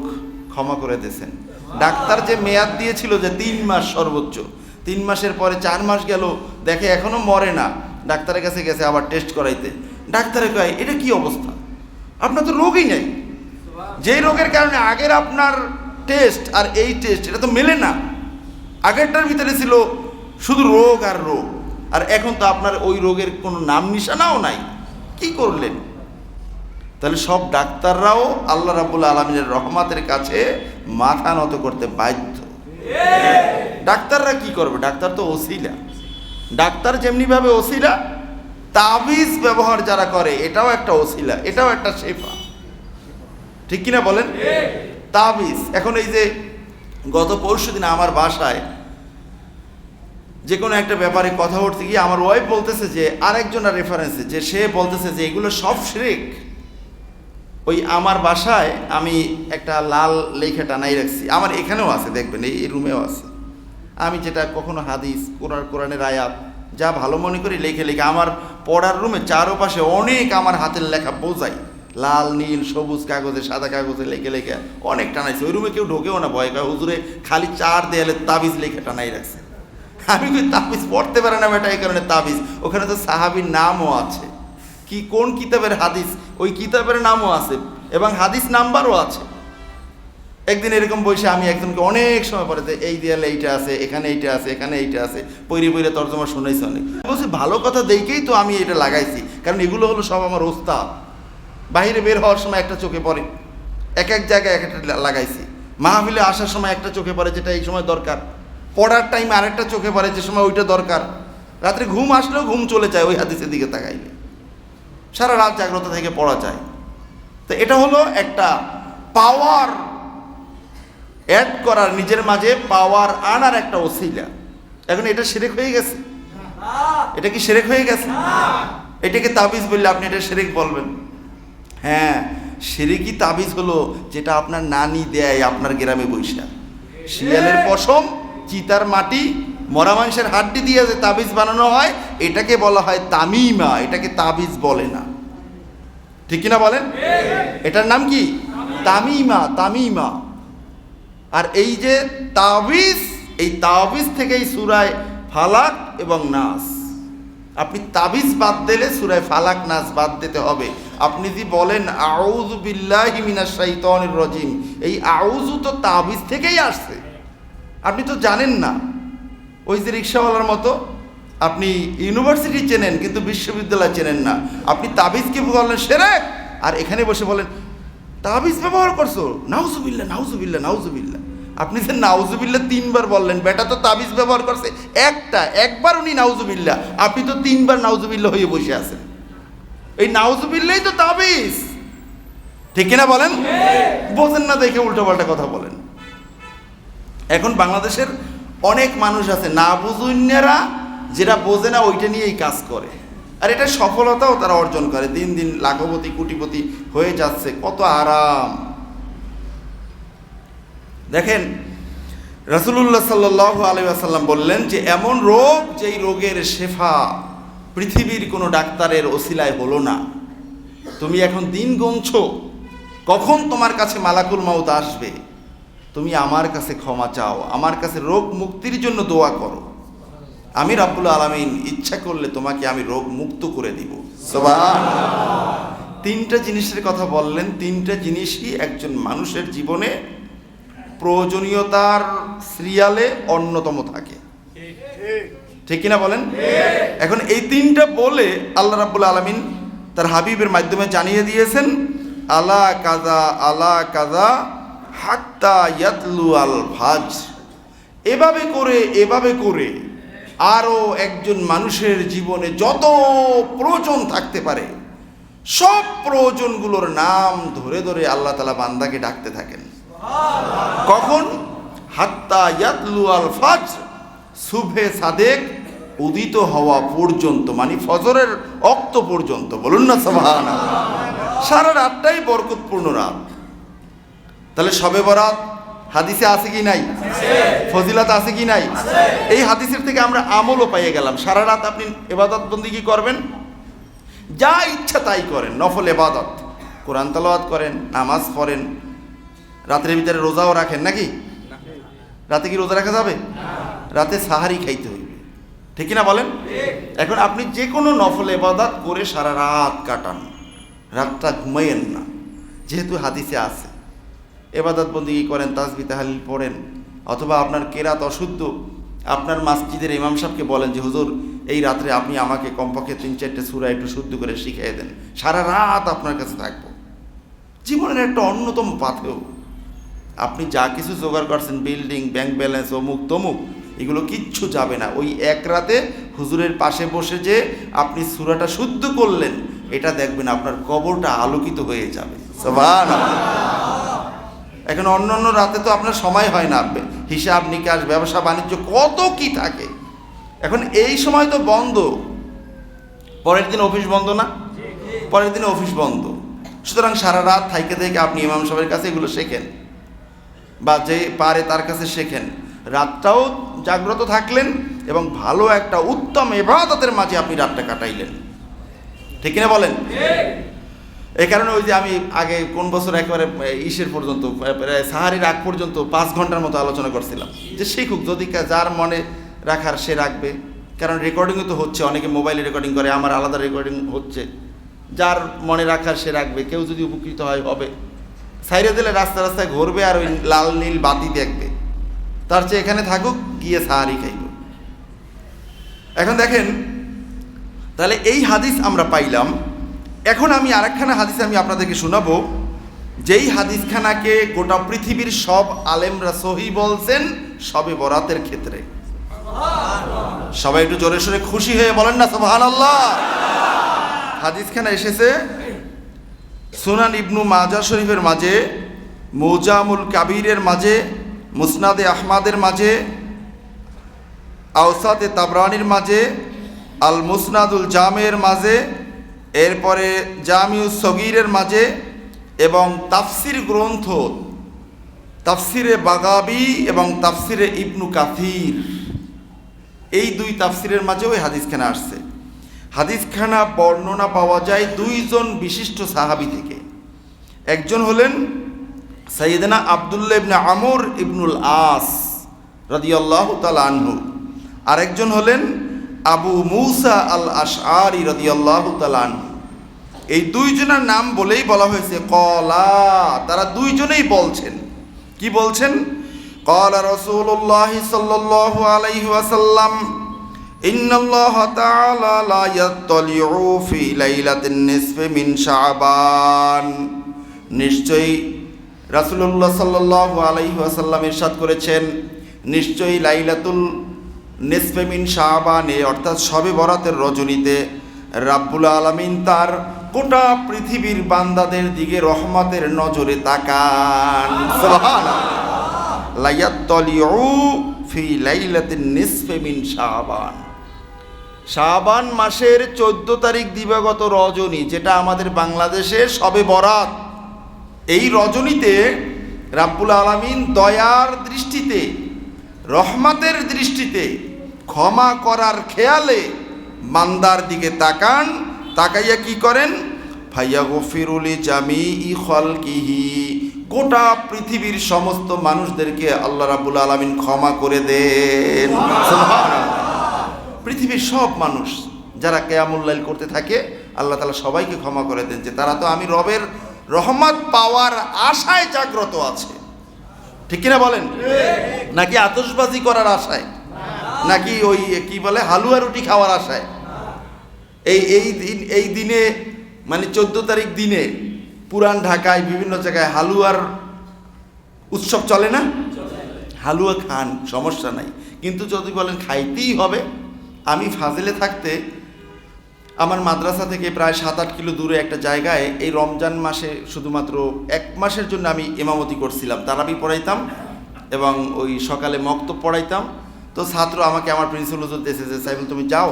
ক্ষমা করে দিয়েছেন। ডাক্তার যে মেয়াদ দিয়েছিল যে 3 মাস সর্বোচ্চ, 3 মাসের পরে 4 মাস গেল, দেখে এখনো মরে না, ডাক্তারের কাছে গেছে আবার টেস্ট করাইতে। ডাক্তারে কয় এটা কি অবস্থা, আপনার তো রোগই নেই, যেই রোগের কারণে আগের আপনার টেস্ট আর এই টেস্ট এটা তো মেলে না, আগেরটার ভিতরে ছিল শুধু রোগ আর রোগ, আর এখন তো আপনার ওই রোগের কোনো নাম নিশানাও নাই, কি করলেন? তাহলে সব ডাক্তাররাও আল্লাহ রাব্বুল আলামিনের রহমতের কাছে মাথা নত করতে বাধ্য। ডাক্তাররা কি করবে? ডাক্তার তো ওসিলা। ডাক্তার যেমনিভাবে ওসিলা, তাবিজ ব্যবহার যারা করে এটাও একটা ওসিলা, এটাও একটা শেফা, ঠিক কিনা বলেন? তাবিজ। এখন এই যে গত পরশুদিন আমার বাসায় যে কোনো একটা ব্যাপারে কথা উঠতে গিয়ে আমার ওয়াইফ বলতেছে যে আরেকজনের রেফারেন্সে যে সে বলতেছে যে এগুলো সব শিরক। ওই আমার বাসায় আমি একটা লাল লেখা টানাই রাখছি, আমার এখানেও আছে, দেখবেন এই রুমেও আছে। আমি যেটা কখনো হাদিস, কোরআনের আয়াত যা ভালো মনে করি লেখে লেখে আমার পড়ার রুমে চারোপাশে অনেক আমার হাতের লেখা বোঝাই, লাল নীল সবুজ কাগজে সাদা কাগজে লেখে লেখে অনেক টানাইছে। ওই রুমে কেউ ঢোকেও না, ভয় পায়, হুজুরে খালি 4 দেয়ালে তাবিজ লেখা টানাই রাখছে। আমি কই তাবিজ পড়তে পারে না বেটা, এই কারণে তাবিজ। ওখানে তো সাহাবীর নামও আছে, কি কোন কিতাবের হাদিস ওই কিতাবের নামও আছে এবং হাদিস নাম্বারও আছে। একদিন এরকম বসে আমি একজনকে অনেক সময় পরে এই দেয়ালে এইটা আছে, এখানে এইটা আছে, এখানে এইটা আছে, পইরে পইরে তর্জমা শুনাইছি অনেক। বলছি ভালো কথা দেখেই তো আমি এটা লাগাইছি, কারণ এগুলো হলো সব আমার ওস্তাদ। বাইরে বের হওয়ার সময় একটা চোখে পড়ে, এক এক জায়গায় এক একটা লাগাইছি। মাহফিলে আসার সময় একটা চোখে পড়ে যেটা এই সময় দরকার, পড়ার টাইমে আরেকটা চোখে পড়ে যে সময় ওইটা দরকার। রাত্রে ঘুম আসলেও ঘুম চলে যায় ওই হাদিসের দিকে তাকাইলে, সারা রাত জাগ্রত থেকে পড়া যায়। তো এটা হলো একটা পাওয়ার অ্যাড করার, নিজের মাঝে পাওয়ার আনার একটা ওসিলা। এখন এটা শিরক হয়ে গেছে? এটা কি শিরক হয়ে গেছে? এটাকে তাবিজ বললে আপনি এটা শিরক বলবেন? হ্যাঁ, শিরকি তাবিজ হলো যেটা আপনার নানি দেয় আপনার গ্রামে বৈশা। শিয়ালের পশম, চিতার মাটি, মরা মাংসের হাড্ডি দিয়ে যে তাবিজ বানানো হয় এটাকে বলা হয় তামিমা, এটাকে তাবিজ বলে না। ঠিক কিনা বলেন? এটার নাম কি? তামিমা, তামিমা। আর এই যে তাবিজ, এই তাবিজ থেকেই সূরায়ে ফালাক এবং নাস। আপনি তাবিজ বাদ দিলে সূরায়ে ফালাক নাস বাদ দিতে হবে। আপনি যদি বলেন আউযু বিল্লাহি মিনাশ শাইতানির রাজিম, এই আউযু তো তাবিজ থেকেই আসছে, আপনি তো জানেন না। ওই যে রিক্সাওয়ালার মতো, আপনি ইউনিভার্সিটি চেনেন কিন্তু বিশ্ববিদ্যালয় চেনেন না। আপনি তাবিজকে বললেন শিরক, আর এখানে বসে বলেন তাবিজ ব্যবহার করছো, নাউজুবিল্লাহ নাউজুবিল্লাহ নাউজুবিল্লাহ। আপনি যে নাউজুবিল্লাহ 3 বার বললেন, বেটা তো তাবিজ ব্যবহার করছে একবার উনি নাউজুবিল্লাহ, আপনি তো 3 বার নাউজুবিল্লাহ হয়ে বসে আছেন। এই নাউজুবিল্লাহই তো তাবিজ। ঠিক কিনা বলেন? বোঝেন না দেখে উল্টোপাল্টা কথা বলেন। এখন বাংলাদেশের অনেক মানুষ আছে না বুঝুইনারা, যেটা বোঝে না ওইটা নিয়েই কাজ করে, আর এটা সফলতাও তারা অর্জন করে, দিন দিন লাখপতি কোটিপতি হয়ে যাচ্ছে। কত আরাম! দেখেন রাসূলুল্লাহ সাল্লাল্লাহু আলাইহি ওয়াসাল্লাম বললেন যে এমন রোগ যেই রোগের শেফা পৃথিবীর কোনো ডাক্তারের ওসিলায় হলো না। তুমি এখন দিন গুনছো কখন তোমার কাছে মালাকুল মাউত আসবে, তুমি আমার কাছে ক্ষমা চাও, আমার কাছে রোগ মুক্তির জন্য দোয়া করো। আমি রাব্বুল আলামিন ইচ্ছা করলে তোমাকে আমি রোগ মুক্ত করে দিব। সুবহানাল্লাহ। 3টা জিনিসের কথা বললেন, 3টা জিনিসই একজন মানুষের জীবনে প্রয়োজনীয়তার সিরিয়ালে অন্যতম থাকে। ঠিক কিনা বলেন? এখন এই 3টা বলে আল্লাহ রাব্বুল আলামিন তার হাবিবের মাধ্যমে জানিয়ে দিয়েছেন আলা কাযা আলা কাযা হাত্তা ইয়াতলু আল ফাজর। এভাবে করে আরও একজন মানুষের জীবনে যত প্রয়োজন থাকতে পারে সব প্রয়োজনগুলোর নাম ধরে ধরে আল্লাহ তাআলা বান্দাকে ডাকতে থাকেন। কখন? হাত্তা ইয়াতলু আল ফাজর, সুবহে সাদেক উদিত হওয়া পর্যন্ত, মানে ফজরের ওয়াক্ত পর্যন্ত। বলুন না সুবহানাল্লাহ। সারা রাতটাই বরকতপূর্ণ রাত। তাহলে শবে বরাত হাদিসে আছে কি নাই? ফজিলত আছে কি নাই? এই হাদিসের থেকে আমরা আমলও পেয়ে গেলাম। সারা রাত আপনি ইবাদত বন্দেগী করবেন, যা ইচ্ছা তাই করেন, নফল ইবাদত, কোরআন তেলাওয়াত করেন, নামাজ পড়েন, রাতের ভিতরে রোজাও রাখেন নাকি? রাতে কি রোজা রাখা যাবে? রাতে সাহারি খাইতে হইবে। ঠিক কিনা বলেন? এখন আপনি যে কোনো নফল ইবাদত করে সারা রাত কাটান, রাতটা ঘুমাইয়েন না, যেহেতু হাদিসে আছে। ইবাদত বন্দেগী করেন, তাসবিহ তাহলিল পড়েন, অথবা আপনার কেরাত অশুদ্ধ, আপনার মসজিদের ইমাম সাহেবকে বলেন যে হুজুর এই রাত্রে আপনি আমাকে কমপক্ষে 3-4টে সূরা একটু শুদ্ধ করে শিখিয়ে দেন, সারা রাত আপনার কাছে থাকবো। জীবনের একটা অন্যতম পাথেয়। আপনি যা কিছু জোগাড় করছেন, বিল্ডিং, ব্যাংক ব্যালেন্স, অমুক তমুক, এগুলো কিচ্ছু যাবে না। ওই এক রাতে হুজুরের পাশে বসে যে আপনি সূরাটা শুদ্ধ করলেন, এটা দেখবেন আপনার কবরটা আলোকিত হয়ে যাবে। সুবহানাল্লাহ। এখন অন্য রাতে তো আপনার সময় হয় না, হিসাব নিকাশ, ব্যবসা বাণিজ্য, কত কি থাকে। এখন এই সময় তো বন্ধ, পরের দিন অফিস বন্ধ না? পরের দিন অফিস বন্ধ। সুতরাং সারা রাত থাইকে থেকে আপনি ইমাম সাহেবের কাছে এগুলো শেখেন, বা যে পারে তার কাছে শেখেন। রাতটাও জাগ্রত থাকলেন এবং ভালো একটা উত্তম ইবাদতের মাঝে আপনি রাতটা কাটাইলেন। ঠিক কিনা বলেন? এই কারণে ওই যে আমি আগে কোন বছর একেবারে ইসের পর্যন্ত, সাহারির আগ পর্যন্ত 5 ঘন্টার মতো আলোচনা করছিলাম যে শিখুক, যদি যার মনে রাখার সে রাখবে। কারণ রেকর্ডিংও তো হচ্ছে, অনেকে মোবাইলে রেকর্ডিং করে, আমার আলাদা রেকর্ডিং হচ্ছে। যার মনে রাখার সে রাখবে, কেউ যদি উপকৃত হয় হবে। সাইরে দিলে রাস্তা রাস্তায় ঘুরবে আর ওই লাল নীল বাতি দেখবে, তার চেয়ে এখানে থাকুক, গিয়ে সাহারি খাইব। এখন দেখেন, তাহলে এই হাদিস আমরা পাইলাম। এখন আমি আরেকখানা হাদিস আমি আপনাদেরকে শোনাবো, যেই হাদিসখানাকে গোটা পৃথিবীর সব আলেমরা সহি বলছেন শবে বরাতের ক্ষেত্রে। সবাই একটু জোরে সোরে খুশি হয়ে বলেন না সুবহানাল্লাহ। হাদিসখানা এসেছে সুনান ইবনু মাজাহ শরীফের মাঝে, মুজামুল কাবিরের মাঝে, মুসনাদে আহমাদের মাঝে, আওসাতে তাবরানির মাঝে, আল মুসনাদুল জামের মাঝে, এরপরে জামিউস সগীরের মাঝে, এবং তাফসির গ্রন্থ তাফসিরে বাগাবি এবং তাফসিরে ইবনু কাসির, এই দুই তাফসিরের মাঝেও এই হাদিসখানা আসছে। হাদিসখানা বর্ণনা পাওয়া যায় দুইজন বিশিষ্ট সাহাবী থেকে। একজন হলেন সাইয়েদনা আব্দুল্লাহ ইবনে আমর ইবনুল আস রাদিয়াল্লাহু তাআলা আনহু, আরেকজন হলেন আবু মুসা আল আশআরি রাদিয়াল্লাহু তাআলা আনহু। এই দুইজনের নাম বলেই বলা হয়েছে কলা, তারা দুইজনেই বলছেন। কি বলছেন? ক্বালা রাসূলুল্লাহ সাল্লাল্লাহু আলাইহি ওয়াসাল্লাম ইন্নাল্লাহা তাআলা লা ইয়াত্তালিউ ফি লাইলাতিন নিসফি মিন শাবান। নিশ্চয়ই রাসূলুল্লাহ সাল্লাল্লাহু আলাইহি ওয়াসাল্লাম ইরশাদ করেছেন, নিশ্চয়ই লাইলাতুল নিসফি মিন শাবানে অর্থাৎ শবে বরাতের রজনীতে রাব্বুল আলামিন তার গোটা পৃথিবীর বান্দাদের দিকে রহমতের নজরে তাকান। সুবহানাল্লাহ। লা ইয়াত্তালিউ ফি লাইলাতিন নিসফি মিন শাবান। শাবান মাসের 14 তারিখ দিবাগত রজনী, যেটা আমাদের বাংলাদেশের শবে বরাত, এই রজনীতে রাব্বুল আলামিন দয়ার দৃষ্টিতে, রহমতের দৃষ্টিতে, ক্ষমা করার খেয়ালে বান্দার দিকে তাকান। তাকাইয়া কি করেন? ফায়াগফিরু লিজামিই খালকিহি, গোটা পৃথিবীর সমস্ত মানুষদেরকে আল্লাহ রাব্বুল আলামিন ক্ষমা করে দেন। সুবহানাল্লাহ। পৃথিবীর সব মানুষ যারা কিয়ামুল লাইল করতে থাকে আল্লাহ তাআলা সবাইকে ক্ষমা করে দেন, যে তারা তো আমি রবের রহমত পাওয়ার আশায় জাগ্রত আছে। ঠিক কিনা বলেন? নাকি আতশবাজি করার আশায়, নাকি ওই কি বলে হালুয়া রুটি খাওয়ার আশায়? এই দিনে মানে 14 তারিখ দিনে পুরান ঢাকায় বিভিন্ন জায়গায় হালুয়ার উৎসব চলে না? হালুয়া খান, সমস্যা নাই, কিন্তু যদি বলেন খাইতেই হবে। আমি ফাজিলে থাকতে আমার মাদ্রাসা থেকে প্রায় 7-8 কিলো দূরে একটা জায়গায় এই রমজান মাসে শুধুমাত্র 1 মাসের জন্য আমি ইমামতি করছিলাম, তারাবি পড়াইতাম এবং ওই সকালে মক্তব পড়াইতাম। তো ছাত্র আমাকে আমার প্রিন্সিপাল হুজুর দিয়েছে যে সাইফুল তুমি যাও,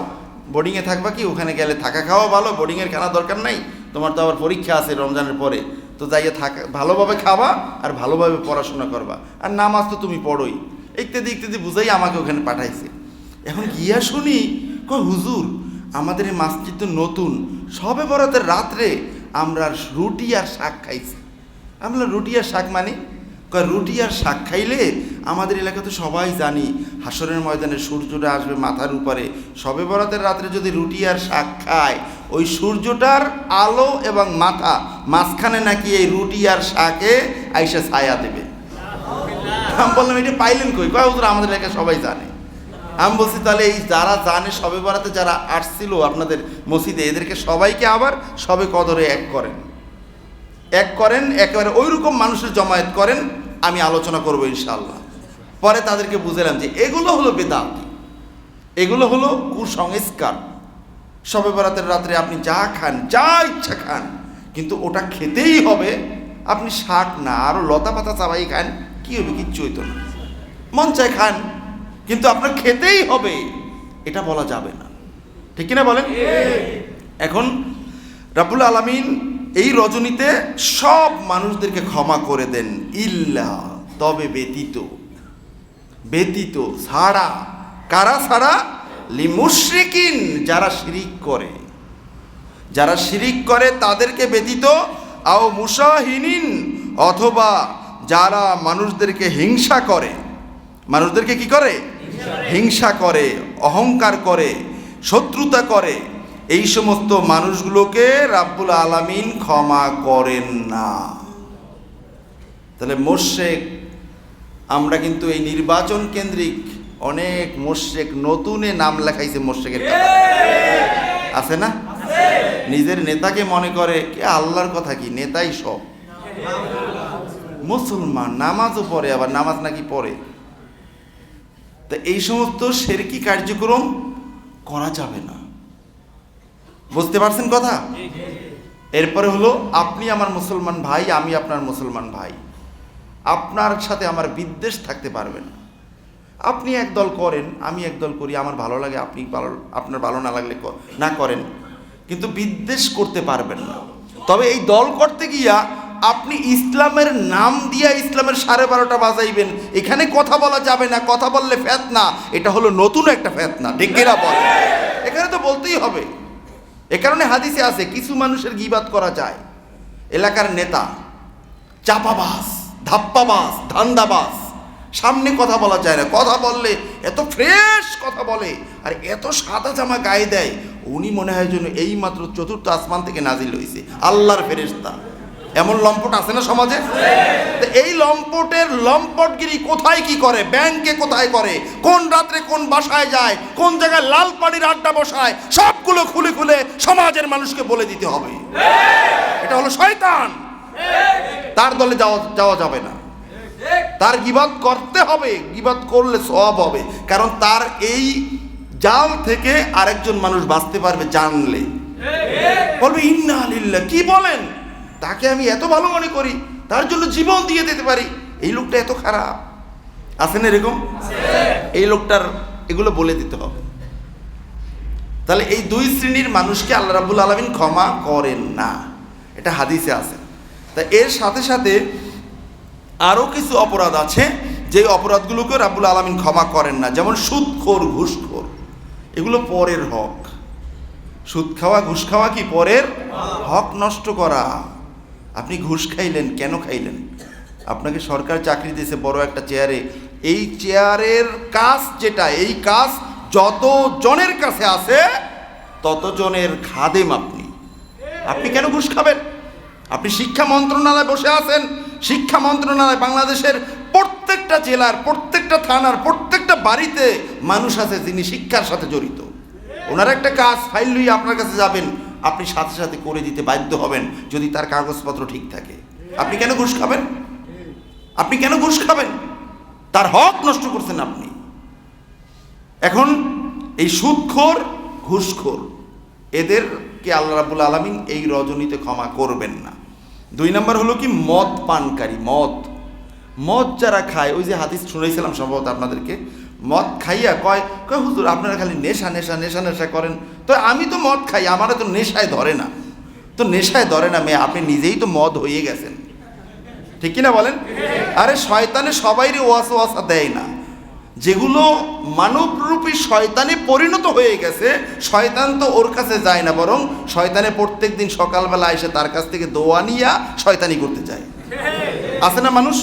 বোর্ডিংয়ে থাকবা কি, ওখানে গেলে থাকা খাওয়া ভালো, বোর্ডিংয়ের খানা দরকার নাই, তোমার তো আবার পরীক্ষা আছে রমজানের পরে, তো যাইয়ে থাকা ভালোভাবে খাবা আর ভালোভাবে পড়াশোনা করবা, আর নামাজ তো তুমি পড়োই, ইত্যাদি ইত্যাদি বুঝাই আমাকে ওখানে পাঠাইছে। এখন গিয়া শুনি কয় হুজুর আমাদের এই মসজিদ তো নতুন, শবে বরাতের রাত্রে আমরা রুটি আর শাক খাইছি। আমরা রুটি আর শাক মানে? কয় রুটি আর শাক খাইলে আমাদের এলাকাতে সবাই জানি হাসরের ময়দানে সূর্যটা আসবে মাথার উপরে, শবে বরাতের রাত্রে যদি রুটি আর শাক খায় ওই সূর্যটার আলো এবং মাথা মাঝখানে নাকি এই রুটি আর শাকে আইসা ছায়া দেবে। আমি বললাম এটা পাইলেন কই? কয় হুজুর আমাদের এলাকায় সবাই জানে। আমি বলছি তাহলে এই যারা জানে শবে বরাতে যারা আসছিল আপনাদের মসজিদে, এদেরকে সবাইকে আবার শবে কদরে এক করেন, একেবারে ওইরকম মানুষের জমায়েত করেন, আমি আলোচনা করবো ইনশাআল্লাহ। পরে তাদেরকে বুঝালাম যে এগুলো হলো বেদাত, এগুলো হলো কুসংস্কার। শবে বরাতের রাত্রে আপনি যা খান, যা ইচ্ছা খান, কিন্তু ওটা খেতেই হবে। আপনি শাক না আরও লতা পাতা চাবাই খান, কি হবে? কিচ্ছু হইতো না, মন চায় খান, কিন্তু আপনার খেতেই হবে, এটা বলা যাবে না। ঠিক কিনা বলেন? এখন রাব্বুল আলামিন এই রজনীতে সব মানুষদেরকে ক্ষমা করে দেন, ইল্লা তবে ব্যতীত ছাড়া, কারা ছাড়া? লিমুশরিকিন, যারা শিরিক করে তাদেরকে ব্যতীত, আও মুশাহিনিন, অথবা যারা মানুষদেরকে হিংসা করে। মানুষদেরকে কি করে? হিংসা করে, অহংকার করে, শত্রুতা করে, এই সমস্ত মানুষগুলোকে রাব্বুল আলামিন ক্ষমা করেন না। তাহলে মোশরেক, আমরা কিন্তু এই নির্বাচন কেন্দ্রিক অনেক মোশরেক নতুনে নাম লেখাইছে মোশরেকের আছে না? নিজের নেতাকে মনে করে কি আল্লাহর কথা কি, নেতাই সব, মুসলমান, নামাজও পড়ে, আবার নামাজ নাকি পড়ে। তা এই সমস্ত শিরকি কার্যক্রম করা যাবে না, বুঝতে পারছেন কথা? এরপরে হলো আপনি আমার মুসলমান ভাই, আমি আপনার মুসলমান ভাই, আপনার সাথে আমার বিদ্বেষ থাকতে পারবে না। আপনি একদল করেন, আমি একদল করি, আমার ভালো লাগে, আপনি আপনার ভালো না লাগলে না করেন, কিন্তু বিদ্বেষ করতে পারবেন না। তবে এই দল করতে গিয়া আপনি ইসলামের নাম দিয়া ইসলামের 12:30 বাজাইবেন, এখানে কথা বলা যাবে না, কথা বললে ফেতনা, এটা হলো নতুন একটা ফেতনা, ডেকেরা বল, এখানে তো বলতেই হবে। এ কারণে হাদিসে আছে কিছু মানুষের গীবাত করা যায়, এলাকার নেতা চাপাবাজ, ধাপ্পাবাজ, ধান্দাবাজ, সামনে কথা বলা যায় না, কথা বললে এত ফ্রেশ কথা বলে আর এত সাদা জামা গায়ে দেয়, উনি মনে হয় যেন এইমাত্র 4th আসমান থেকে নাজিল হয়েছে, আল্লাহর ফেরেশতা। এমন লম্পট আছে না সমাজে? তো এই লম্পটের লম্পটগিরি কোথায় কি করে, ব্যাংকে কোথায় করে, কোন রাত্রে কোন বাসায় যায়, কোন জায়গায় লাল পানির আড্ডা বসায়, সবগুলো খুলে খুলে সমাজের মানুষকে বলে দিতে হবে। এটা হলো শয়তান, তার দলে যাওয়া যাবে না, তার গীবত করতে হবে, গীবত করলে সওয়াব হবে, কারণ তার এই জাল থেকে আরেকজন মানুষ বাঁচতে পারবে জানলে, বলবে ইন্না লিল্লাহ, কি বলেন, তাকে আমি এত ভালো মনে করি, তার জন্য জীবন দিয়ে দিতে পারি, এই লোকটা এত খারাপ, আছে না এরকম? এই লোকটার এগুলো বলে দিতে হবে। তাহলে এই 2 শ্রেণীর মানুষকে আল্লাহ রাব্বুল আলামিন ক্ষমা করেন না, এটা হাদিসে আছে। তা এর সাথে সাথে আরও কিছু অপরাধ আছে যে অপরাধগুলোকে রাব্বুল আলামিন ক্ষমা করেন না, যেমন সুদখোর, ঘুষখোর, এগুলো পরের হক। সুদ খাওয়া, ঘুষ খাওয়া কি পরের হক নষ্ট করা। আপনি ঘুষ খাইলেন, কেন খাইলেন? আপনাকে সরকার চাকরি দিয়েছে বড় একটা চেয়ারে, এই চেয়ারের কাজ যেটা, এই কাজ যত জনের কাছে আছে তত জনের খাদেম আপনি। আপনি কেন ঘুষ খাবেন? আপনি শিক্ষা মন্ত্রণালয়ে বসে আছেন, শিক্ষা মন্ত্রণালয় বাংলাদেশের প্রত্যেকটা জেলার, প্রত্যেকটা থানার, প্রত্যেকটা বাড়িতে মানুষ আছে যিনি শিক্ষার সাথে জড়িত। ওনার একটা কাজ ফাইল লইয়ে আপনার কাছে যাবেন, আপনি সাথে সাথে করে দিতে বাধ্য হবেন যদি তার কাগজপত্র ঠিক থাকে। আপনি কেন ঘুষ খাবেন? আপনি কেন ঘুষ খাবেন? তার হক নষ্ট করছেন আপনি। এখন এই সুদখোর, ঘুষখোর, এদেরকে আল্লাহ রাব্বুল আলামিন এই রজনীতে ক্ষমা করবেন না। 2 নম্বর হলো কি মদ পানকারী, মদ যারা খায়, ওই যে হাদিস শুনেছিলাম সম্ভবত আপনাদেরকে, মদ খাইয়া কয় হুজুর আপনারা খালি নেশা নেশা নেশা নেশা করেন, তো আমি তো মদ খাই, আমারা তো নেশায় ধরে না। তো নেশায় ধরে না মেয়ে, আপনি নিজেই তো মদ হয়ে গেছেন, ঠিক কিনা বলেন? আরে শয়তানে সবাইরই ওয়াসওয়াসা দেয় না, যেগুলো মানবরূপী শয়তানে পরিণত হয়ে গেছে, শয়তান তো ওর কাছে যায় না, বরং শয়তানে প্রত্যেক দিন সকালবেলা এসে তার কাছ থেকে দোয়া নিয়া শয়তানি করতে যায়, আছে না মানুষ?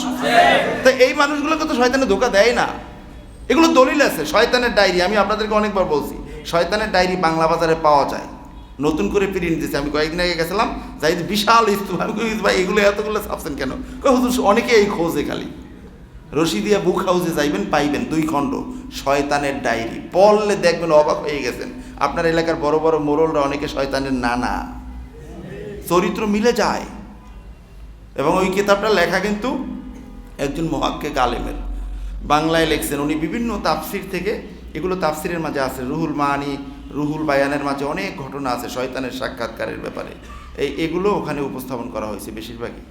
তো এই মানুষগুলোকে তো শয়তানে ধোঁকা দেয় না, এগুলো দলিল আছে। শয়তানের ডায়েরি আমি আপনাদেরকে অনেকবার বলছি, শয়তানের ডায়েরি বাংলা বাজারে পাওয়া যায়, নতুন করে প্রিন্ট দিয়েছে। আমি কয়েকদিন আগে গেছিলাম, যাই বিশাল ইস্তু, আমি কই ভাই এগুলো এতগুলো ছাপছেন কেন? হুজুর অনেকে এই খোঁজে, খালি রশি দিয়া বুক হাউসে যাইবেন, পাইবেন 2 খণ্ড শয়তানের ডায়েরি, পড়লে দেখবেন অবাক হয়ে গেছেন। আপনার এলাকার বড় বড় মোড়লরা অনেকে শয়তানের নানা, চরিত্র মিলে যায়। এবং ওই কিতাবটা লেখা কিন্তু একজন মুহাক্কিক আলেমের, বাংলায় লেখছেন উনি, বিভিন্ন তাফসির থেকে, এগুলো তাফসিরের মাঝে আছে, রুহুল মানি, রুহুল বায়ানের মাঝে অনেক ঘটনা আছে শয়তানের সাক্ষাৎকারের ব্যাপারে, এগুলো ওখানে উপস্থাপন করা হয়েছে বেশিরভাগই।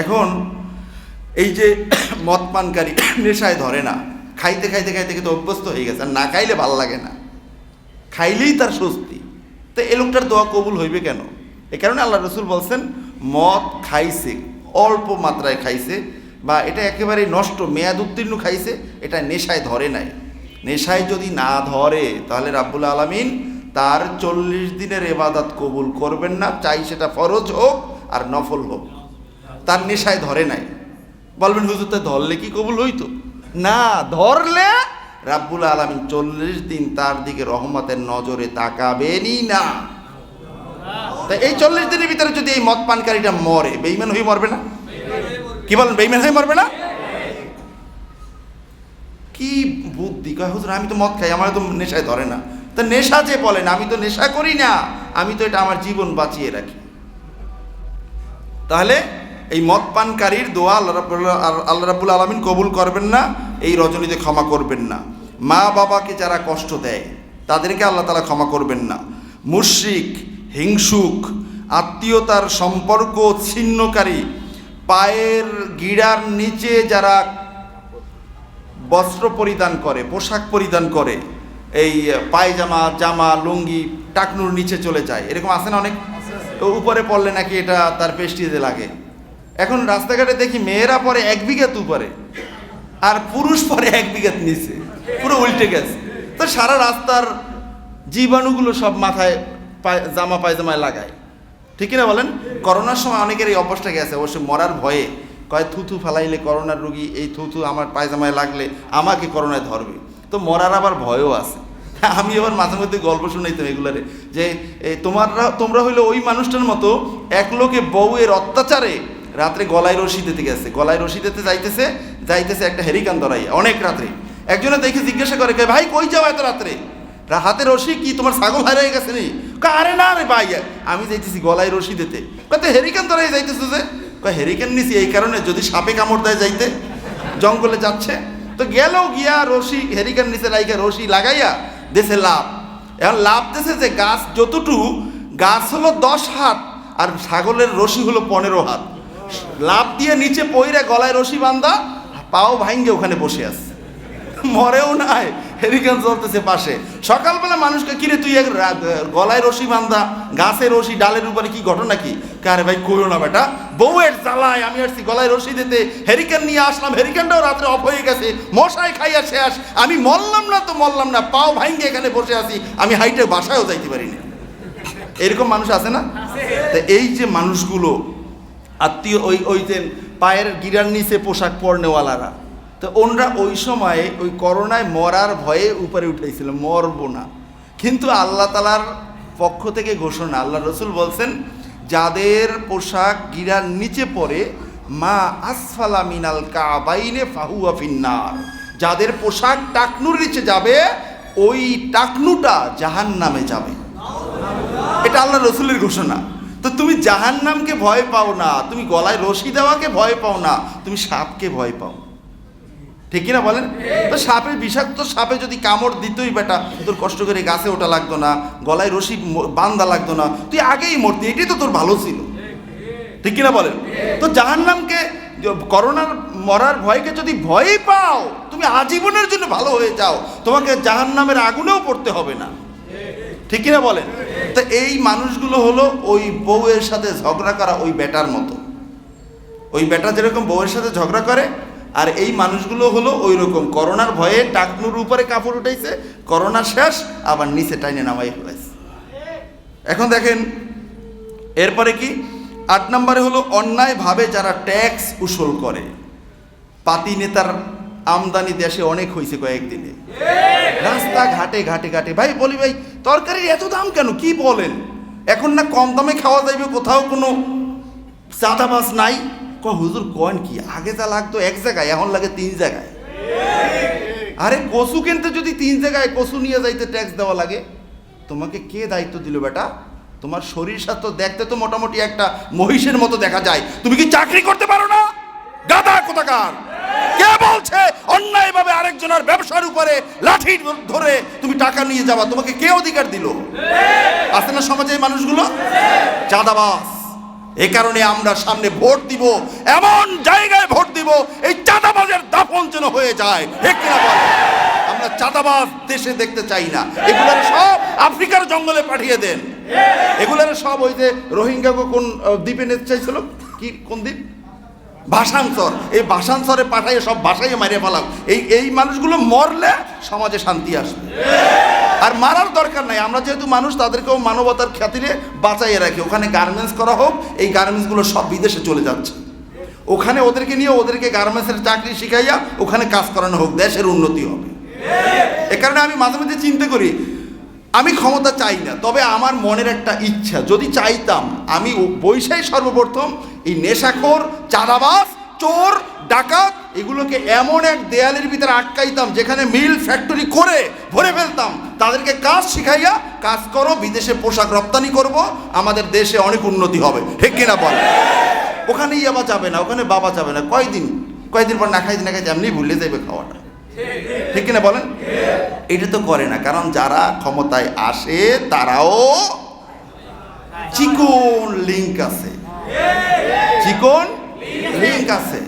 এখন এই যে মদ পানকারী নেশায় ধরে না, খাইতে খাইতে খাইতে খাইতে অভ্যস্ত হয়ে গেছে, আর না খাইলে ভাল লাগে না, খাইলেই তার স্বস্তি। তো এ লোকটার দোয়া কবুল হইবে কেন? এ কারণে আল্লাহ রসুল বলছেন মদ খাইছে, অল্প মাত্রায় খাইছে, বা এটা একেবারে নষ্ট মেয়াদ উত্তীর্ণ খাইছে, এটা নেশায় ধরে নাই। নেশায় যদি না ধরে তাহলে রাব্বুল আলামিন তার 40 দিনের ইবাদত কবুল করবেন না, চাই সেটা ফরজ হোক আর নফল হোক। তার নেশায় ধরে নাই, বলবেন হুজুর তা ধরলে কি কবুল হইতো? না, ধরলে রাব্বুল আলামিন 40 দিন তার দিকে রহমতের নজরে তাকাবেনই না। তাই এই 40 দিনের ভিতরে যদি এই মদ পানকারীটা মরে, বেঈমান হয়ে মরবে না? কি বলেন, বেঈমান হয়ে মরবে না? কি বুদ্ধি! কয় হুজুর আমি তো মদ খাই, আমার তো নেশায় ধরে না। তা নেশা যে বলেন, আমি তো নেশা করি না, আমি তো এটা আমার জীবন বাঁচিয়ে রাখি। তাহলে এই মদ পানকারীর দোয়া আল্লাহ রাব্বুল আলামিন কবুল করবেন না, এই রজনীতে ক্ষমা করবেন না। মা বাবাকে যারা কষ্ট দেয় তাদেরকে আল্লাহ তাআলা ক্ষমা করবেন না। মুশরিক, হিংসুক, আত্মীয়তার সম্পর্ক ছিন্নকারী, পায়ের গিড়ার নিচে যারা বস্ত্র পরিধান করে, পোশাক পরিধান করে, এই পায়জামা, জামা, লুঙ্গি টাকনুর নিচে চলে যায়, এরকম আছে না অনেক? উপরে পড়লে নাকি এটা তার পেস্টিজে লাগে। এখন রাস্তাঘাটে দেখি মেয়েরা পরে 1 বিঘাত উপরে আর পুরুষ পরে 1 বিঘাত নিচে, পুরো উল্টে গেছে। তো সারা রাস্তার জীবাণুগুলো সব মাথায় জামা পায়জামায় লাগায়, ঠিক না বলেন? করোনার সময় অনেকের এই অভ্যাসটা গেছে, অবশ্য মরার ভয়ে কয় থুথু ফালাইলে করোনার রুগী এই থুথু আমার পায়জামায় লাগলে আমাকে করোনায় ধরবে। তো মরার আবার ভয়ও আছে। আমি এবার মাঝে মধ্যে গল্প শুনাইতাম এগুলারে, যে তোমরা হইলো ওই মানুষটার মতো, এক লোকে বউয়ের অত্যাচারে রাত্রে গলায় রশি দিতে গেছে, গলায় রশি দিতে যাইতেছে একটা হেরিকান ধরাইয়া অনেক রাত্রে। একজনে দেখে জিজ্ঞাসা করে, ভাই কই যাও এত রাত্রে? হাতে রশি কি তোমার ছাগল হারিয়ে গেছে নি? আরে না রে ভাই, আমি যাইতেছি গলায় রশি দিতে। কত হেরিকান ধরাই যাইতেছে যে? হেরিকেন নিছি এই কারণে, যদি সাপে কামড় দেয় যাইতে, জঙ্গলে যাচ্ছে। তো গেল গিয়া রশি হেরিকেন নিচে লাইকা রশি লাগাইয়া দেশে লাভ। এখন লাভ দেশে যে গাছ যতটুকু, গাছ হলো 10 হাত আর ছাগলের রশি হলো 15 হাত। লাভ দিয়ে নিচে পইরা গলায় রশি বান্ধা, পাও ভাঙ্গে ওখানে বসে আছে, মরেও নাই, হেরিকেন চলতেছে পাশে। সকালবেলা মানুষকে, কিরে তুই গলায় রশি বান্ধা, গাছের রশি ডালের উপরে, কি ঘটনা কি? আরে ভাই কইও না বেটা, বউয়ের জ্বালায় আমি আসছি গলায় রশি দিতে, হেরিকেন নিয়ে আসলাম, হেরিকেনটাও রাত্রে অফ হয়ে গেছে, মশাই খাইয়া শেষ, আমি মরলাম না, পাও ভাঙ্গে এখানে বসে আছি, আমি হাইটে বাসায়ও যাইতে পারি না। এরকম মানুষ আছে না? তো এই যে মানুষগুলো আত্মীয়, ওই যে পায়ের গিরার নিচে পোশাক পরনেওয়ালারা, তো ওনরা ওই সময়ে ওই করোনায় মরার ভয়ে উপরে উঠেছিল, মরবো না। কিন্তু আল্লাহ তাআলার পক্ষ থেকে ঘোষণা, আল্লাহ রসুল বলছেন, যাদের পোশাক গিরার নিচে পড়ে, মা আসফালা মিনাল কাবাইনে ফাহুয়া ফিন্নার, যাদের পোশাক টাকনুর নিচে যাবে, ওই টাকনুটা জাহান্নামে যাবে। এটা আল্লাহ রসুলের ঘোষণা। তো তুমি জাহান্নামকে ভয় পাও না, তুমি গলায় রশি দেওয়াকে ভয় পাও না, তুমি সাপকে ভয় পাও, ঠিক কিনা বলেন? তো সাপের, বিষাক্ত সাপে যদি কামড় দিতই বেটা, তোর কষ্ট করে গাছে ওঠা লাগতো না, গলায় রশি বান্ধা লাগতো না, তুই আগেই মরতি, এটাই তো তোর ভালো ছিল, ঠিক কিনা বলেন? তো জাহান্নামকে, করোনার মরার ভয়কে যদি ভয় পাও, তুমি আজীবনের জন্য ভালো হয়ে যাও, তোমাকে জাহান্নামের আগুনেও পড়তে হবে না, ঠিক কিনা বলেন? তো এই মানুষগুলো হলো ওই বউয়ের সাথে ঝগড়া করা ওই বেটার মতো। ওই বেটা যেরকম বউয়ের সাথে ঝগড়া করে, আর এই মানুষগুলো হলো ওই রকম, করোনার ভয়ে টাকনুর উপরে কাপড় উঠাইছে, করোনা শেষ আবার নিচে টাইনে নামাই ফেলাইছে। এখন দেখেন এরপরে কি, 8 নম্বরে হলো অন্যায়ভাবে যারা ট্যাক্স উসুল করে। পাতি নেতার আমদানি দেশে অনেক হয়েছে কয়েকদিনে, রাস্তা ঘাটে ঘাটে ঘাটে, ভাই বলি ভাই তরকারির এত দাম কেন? কি বলেন, এখন না কম দামে খাওয়া যাইবে, কোথাও কোনো চাঁদাবাজ নাই? হুজুর কন কি, আগে যা লাগতো 1 জায়গায়, এখন লাগে 3 জায়গায়। আরে কচু কিনতে যদি 3 জায়গায় কচু নিয়ে যাইতে ট্যাক্স দেওয়া লাগে, তোমাকে কে দায়িত্ব দিল বেটা? তোমার শরীর স্বাস্থ্য দেখতে তো মোটামুটি একটা মহিষের মতো দেখা যায়, তুমি কি চাকরি করতে পারো না? গাধা কোথাকার! কে বলছে অন্যায়ভাবে আরেকজনের ব্যবসার উপরে লাঠি ধরে তুমি টাকা নিয়ে যাবা? তোমাকে কে অধিকার দিল? আছে না সমাজে এই মানুষগুলো? চাঁদাবাজ। এই কারণে আমরা সামনে ভোট দিব, এমন জায়গায় ভোট দিব এই চাঁদাবাজের দাফন যেন হয়ে যায়, ঠিক কিনা বলেন? আমরা চাঁদাবাজ দেশে দেখতে চাই না। এগুলোর সব আফ্রিকার জঙ্গলে পাঠিয়ে দেন। এগুলোর সব ওই যে রোহিঙ্গাকে কোন দ্বীপে নিতে চাইছিল, কি কোন দ্বীপ? ভাষান্তর। এই ভাষান্তরে পাঠাইয়ে সব ভাষাইয়ে মারিয়ে ফেলাম। এই মানুষগুলো মরলে সমাজে শান্তি আসবে। আর মারার দরকার নাই, আমরা যেহেতু মানুষ তাদেরকেও মানবতার খাতিরে বাঁচাইয়ে রাখি। ওখানে গার্মেন্টস করা হোক, এই গার্মেন্টসগুলো সব বিদেশে চলে যাচ্ছে, ওখানে ওদেরকে নিয়ে ওদেরকে গার্মেন্টসের চাকরি শিখাইয়া ওখানে কাজ করানো হোক, দেশের উন্নতি হবে। এ কারণে আমি মাঝে মাঝে চিন্তা করি, আমি ক্ষমতা চাই না, তবে আমার মনের একটা ইচ্ছা, যদি চাইতাম আমি বৈশাই সর্বপ্রথম এই নেশাখোর, চাঁদাবাজ, চোর ডাকাত এগুলোকে এমন এক দেয়ালের ভিতরে আটকাইতাম যেখানে মিল ফ্যাক্টরি করে ভরে ফেলতাম, তাদেরকে কাজ শিখাইয়া কাজ করো, বিদেশে পোশাক রপ্তানি করব, আমাদের দেশে অনেক উন্নতি হবে, ঠিক কিনা বল? ওখানে ইয়াবা যাবে না, ওখানে বাবা যাবে না, কয়দিন পর না খাইতে এমনি ভুলে যাবে খাওয়াটা, ঠিক কিনা বলেন? এটা তো করে না, কারণ যারা ক্ষমতায় আসে তারাও চিকন লিঙ্ক আছে, চিকন লিঙ্ক আছে।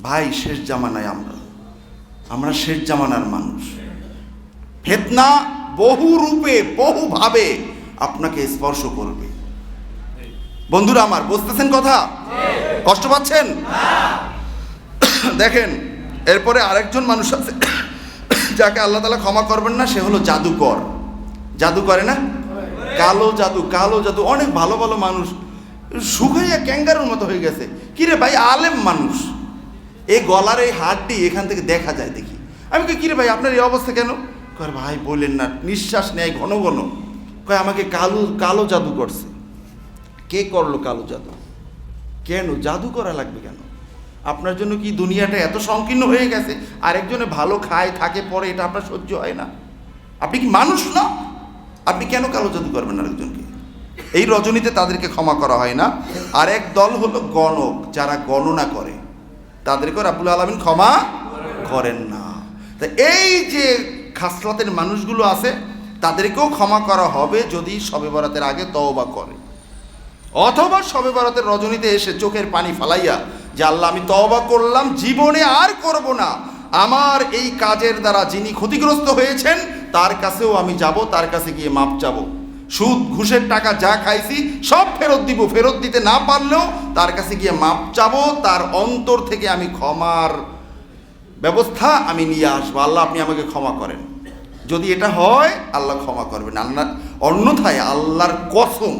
ভাই শেষ জামানায় আমরা শেষ জামানার মানুষ। ফিতনা বহু রূপে বহুভাবে আপনাকে স্পর্শ করবে। বন্ধুরা আমার, বুঝতেছেন কথা? কষ্ট পাচ্ছেন? দেখেন, এরপরে আরেকজন মানুষ আছে যাকে আল্লাহ তাআলা ক্ষমা করবেন না, সে হলো জাদুকর। জাদু করে না? কালো জাদু। অনেক ভালো ভালো মানুষ শুকাইয়া ক্যাঙ্গারুর মতো হয়ে গেছে। কিরে ভাই, আলেম মানুষ, এই গলার এই হাড়টি এখান থেকে দেখা যায়, দেখি। আমি কই, কিরে ভাই আপনার এই অবস্থা কেন? কয় ভাই বললেন না, নিঃশ্বাস নেয় ঘন ঘন। কয় আমাকে কালো জাদু করছে। কে করলো কালো জাদু? কেন জাদু করা লাগবে কেন? আপনার জন্য কি দুনিয়াটা এত সংকীর্ণ হয়ে গেছে? আরেকজনে ভালো খায় থাকে পরে, এটা আপনার সহ্য হয় না? আপনি কি মানুষ না? আপনি কেন কালো জাদু করবেন আরেকজনকে? এই রজনীতে তাদেরকে ক্ষমা করা হয় না। আর এক দল হলো গণক, যারা গণনা করে, তাদেরকে রাব্বুল আলামিন ক্ষমা করেন না। তা এই যে খাসলাতের মানুষগুলো আছে, তাদেরকেও ক্ষমা করা হবে যদি শবে বরাতের আগে তওবা করে, অথবা শবে বরাতের রজনীতে এসে চোখের পানি ফালাইয়া যে আল্লাহ আমি তওবা করলাম, জীবনে আর করব না, আমার এই কাজের দ্বারা যিনি ক্ষতিগ্রস্ত হয়েছেন তার কাছেও আমি যাব, তার কাছে গিয়ে মাপ চাবো, সুদ ঘুষের টাকা যা খাইছি সব ফেরত দিব, ফেরত দিতে না পারলেও তার কাছে গিয়ে মাপ চাবো, তার অন্তর থেকে আমি ক্ষমার ব্যবস্থা আমি নিয়ে আসবো। আল্লাহ আপনি আমাকে ক্ষমা করেন। যদি এটা হয় আল্লাহ ক্ষমা করবেন, আল্লাহ অন্যথায় আল্লাহর কসম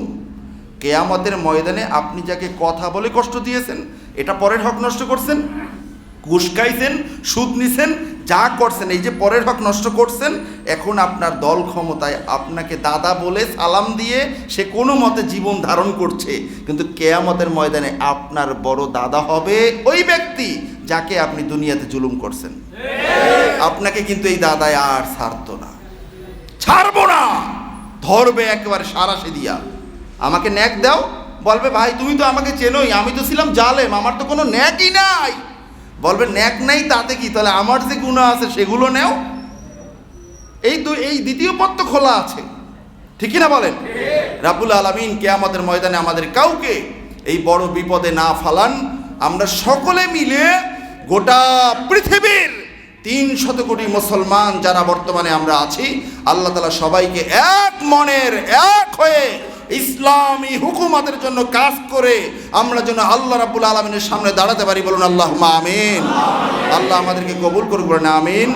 কিয়ামতের ময়দানে আপনি যাকে কথা বলে কষ্ট দিয়েছেন, এটা পরের হক নষ্ট করছেন, ঘুষ খাইছেন, সুদ নিছেন, যা করছেন, এই যে পরের হক নষ্ট করছেন, এখন আপনার দল ক্ষমতায় আপনাকে দাদা বলে সালাম দিয়ে সে কোনো মতে জীবন ধারণ করছে, কিন্তু কিয়ামতের ময়দানে আপনার বড় দাদা হবে ওই ব্যক্তি যাকে আপনি দুনিয়াতে জুলুম করছেন। আপনাকে কিন্তু এই দাদায় আর ছাড়বো না, ধরবে একেবারে সারাশি দিয়া, আমাকে ন্যাক দাও, বলবে ভাই তুমি তো আমাকে চেনোই, আমি তো ছিলাম জালেম, আমার তো কোনো ন্যাকই নাই। বলবে ন্যাক নাই তাতে কি, তাহলে আমার যে গুনাহ আছে সেগুলো নেও। এই দ্বিতীয় পথ তো খোলা আছে, ঠিক না বলেন? রাব্বুল আলামিন কিয়ামতের ময়দানে আমাদের কাউকে এই বড় বিপদে না ফালান। আমরা সকলে মিলে গোটা পৃথিবীর 300 কোটি মুসলমান যারা বর্তমানে আমরা আছি, আল্লাহ তাআলা সবাইকে এক মনের এক হয়ে ইসলামী হুকুমতের জন্য কাজ করে আমরা যেন আল্লাহ রাব্বুল আলামিনের সামনে দাঁড়াতে পারি। বলুন আল্লাহুম্মা আমিন। আল্লাহ আমাদেরকে কবুল করুন, আমিন।